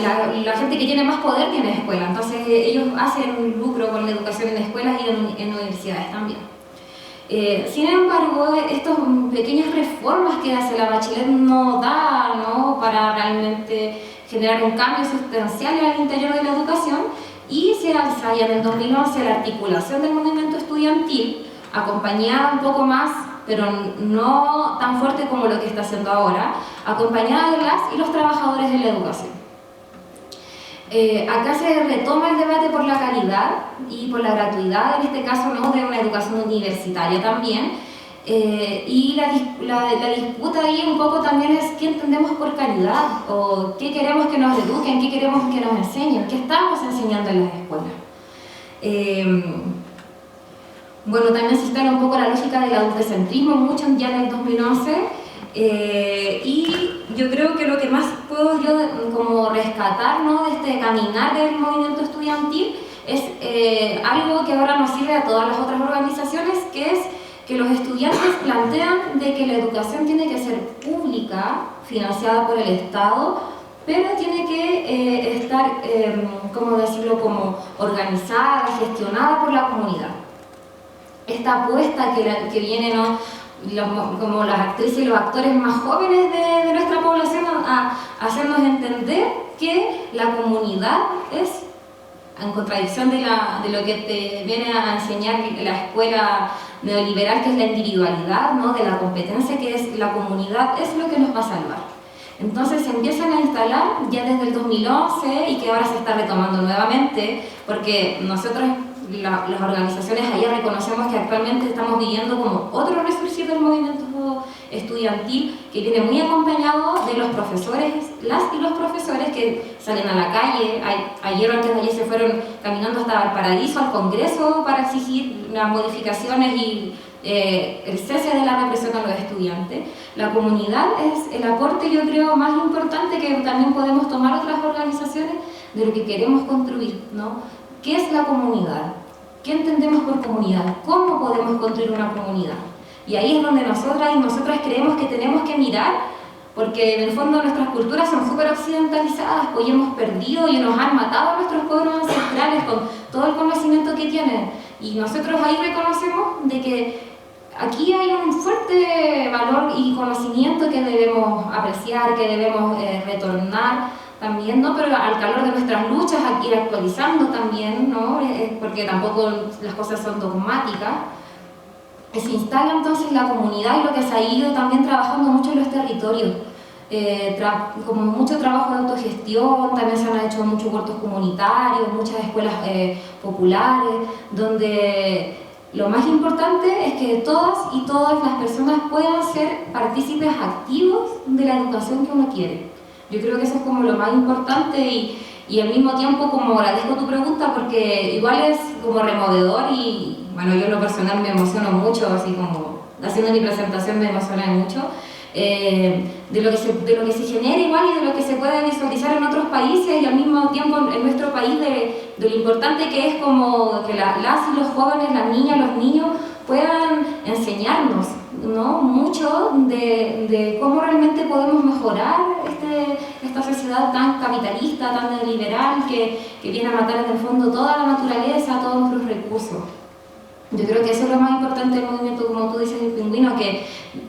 [SPEAKER 2] gente que tiene más poder tiene escuela, entonces ellos hacen lucro con la educación en escuelas y en universidades también. Sin embargo, estas pequeñas reformas que hace la Bachelet no da, ¿no?, para realmente generar un cambio sustancial al interior de la educación, y se alza ya en el 2011 la articulación del movimiento estudiantil, acompañada un poco más, pero no tan fuerte como lo que está haciendo ahora, acompañada de las y los trabajadores de la educación. Acá se retoma el debate por la calidad y por la gratuidad, en este caso, ¿no?, de una educación universitaria también, y la disputa ahí un poco también es qué entendemos por calidad, o qué queremos que nos eduquen, qué queremos que nos enseñen, qué estamos enseñando en las escuelas. También se instala un poco la lógica del adultocentrismo, mucho ya en el 2011, y yo creo que lo que más puedo yo como rescatar, ¿no?, de este caminar del movimiento estudiantil es algo que ahora nos sirve a todas las otras organizaciones, que es que los estudiantes plantean de que la educación tiene que ser pública, financiada por el Estado, pero tiene que estar, ¿cómo decirlo?, como organizada, gestionada por la comunidad. Esta apuesta que viene, ¿no?, como las actrices y los actores más jóvenes de nuestra población a hacernos entender que la comunidad es en contradicción de lo que te viene a enseñar la escuela neoliberal, que es la individualidad, ¿no? De la competencia, que es la comunidad, es lo que nos va a salvar. Entonces se empiezan a instalar ya desde el 2011 y que ahora se está retomando nuevamente, porque nosotros, las organizaciones allá, reconocemos que actualmente estamos viviendo como otro resurgir del movimiento estudiantil, que viene muy acompañado de los profesores, las y los profesores que salen a la calle. Ayer o antes de ayer se fueron caminando hasta Valparaíso, al Congreso, para exigir las modificaciones y el cese de la represión a los estudiantes. La comunidad es el aporte, yo creo, más importante que también podemos tomar otras organizaciones de lo que queremos construir, ¿no? ¿Qué es la comunidad? ¿Qué entendemos por comunidad? ¿Cómo podemos construir una comunidad? Y ahí es donde nosotras y nosotras creemos que tenemos que mirar, porque en el fondo nuestras culturas son súper occidentalizadas, pues hemos perdido y nos han matado a nuestros pueblos ancestrales con todo el conocimiento que tienen. Y nosotros ahí reconocemos de que aquí hay un fuerte valor y conocimiento que debemos apreciar, que debemos retornar también, ¿no? Pero al calor de nuestras luchas, a ir actualizando también, ¿no? Porque tampoco las cosas son dogmáticas. Se instala entonces la comunidad y lo que se ha ido también trabajando mucho en los territorios. Como mucho trabajo de autogestión, también se han hecho muchos huertos comunitarios, muchas escuelas populares, donde lo más importante es que todas y todas las personas puedan ser partícipes activos de la educación que uno quiere. Yo creo que eso es como lo más importante y al mismo tiempo como agradezco tu pregunta porque igual es como removedor y bueno, yo en lo personal me emociono mucho, así como haciendo mi presentación me emocioné mucho, de lo que se genera igual y de lo que se puede visualizar en otros países y al mismo tiempo en nuestro país de lo importante que es como que las y los jóvenes, las niñas, los niños puedan enseñarnos, ¿no? Mucho de cómo realmente podemos mejorar esta sociedad tan capitalista, tan neoliberal que viene a matar en el fondo toda la naturaleza, todos nuestros recursos. Yo creo que eso es lo más importante del movimiento, como tú dices, el pingüino,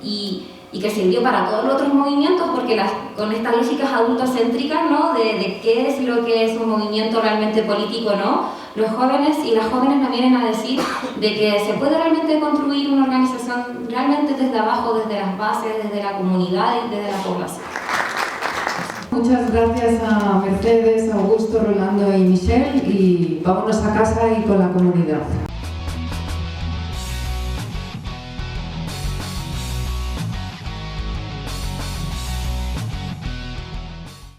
[SPEAKER 2] y que sirvió para todos los otros movimientos, porque con estas lógicas adultocéntricas, ¿no? de qué es lo que es un movimiento realmente político, ¿no? Los jóvenes y las jóvenes nos vienen a decir de que se puede realmente construir una organización realmente desde abajo, desde las bases, desde la comunidad y desde la población.
[SPEAKER 1] Muchas gracias a Mercedes, Augusto, Rolando y Michelle, y vámonos a casa y con la comunidad.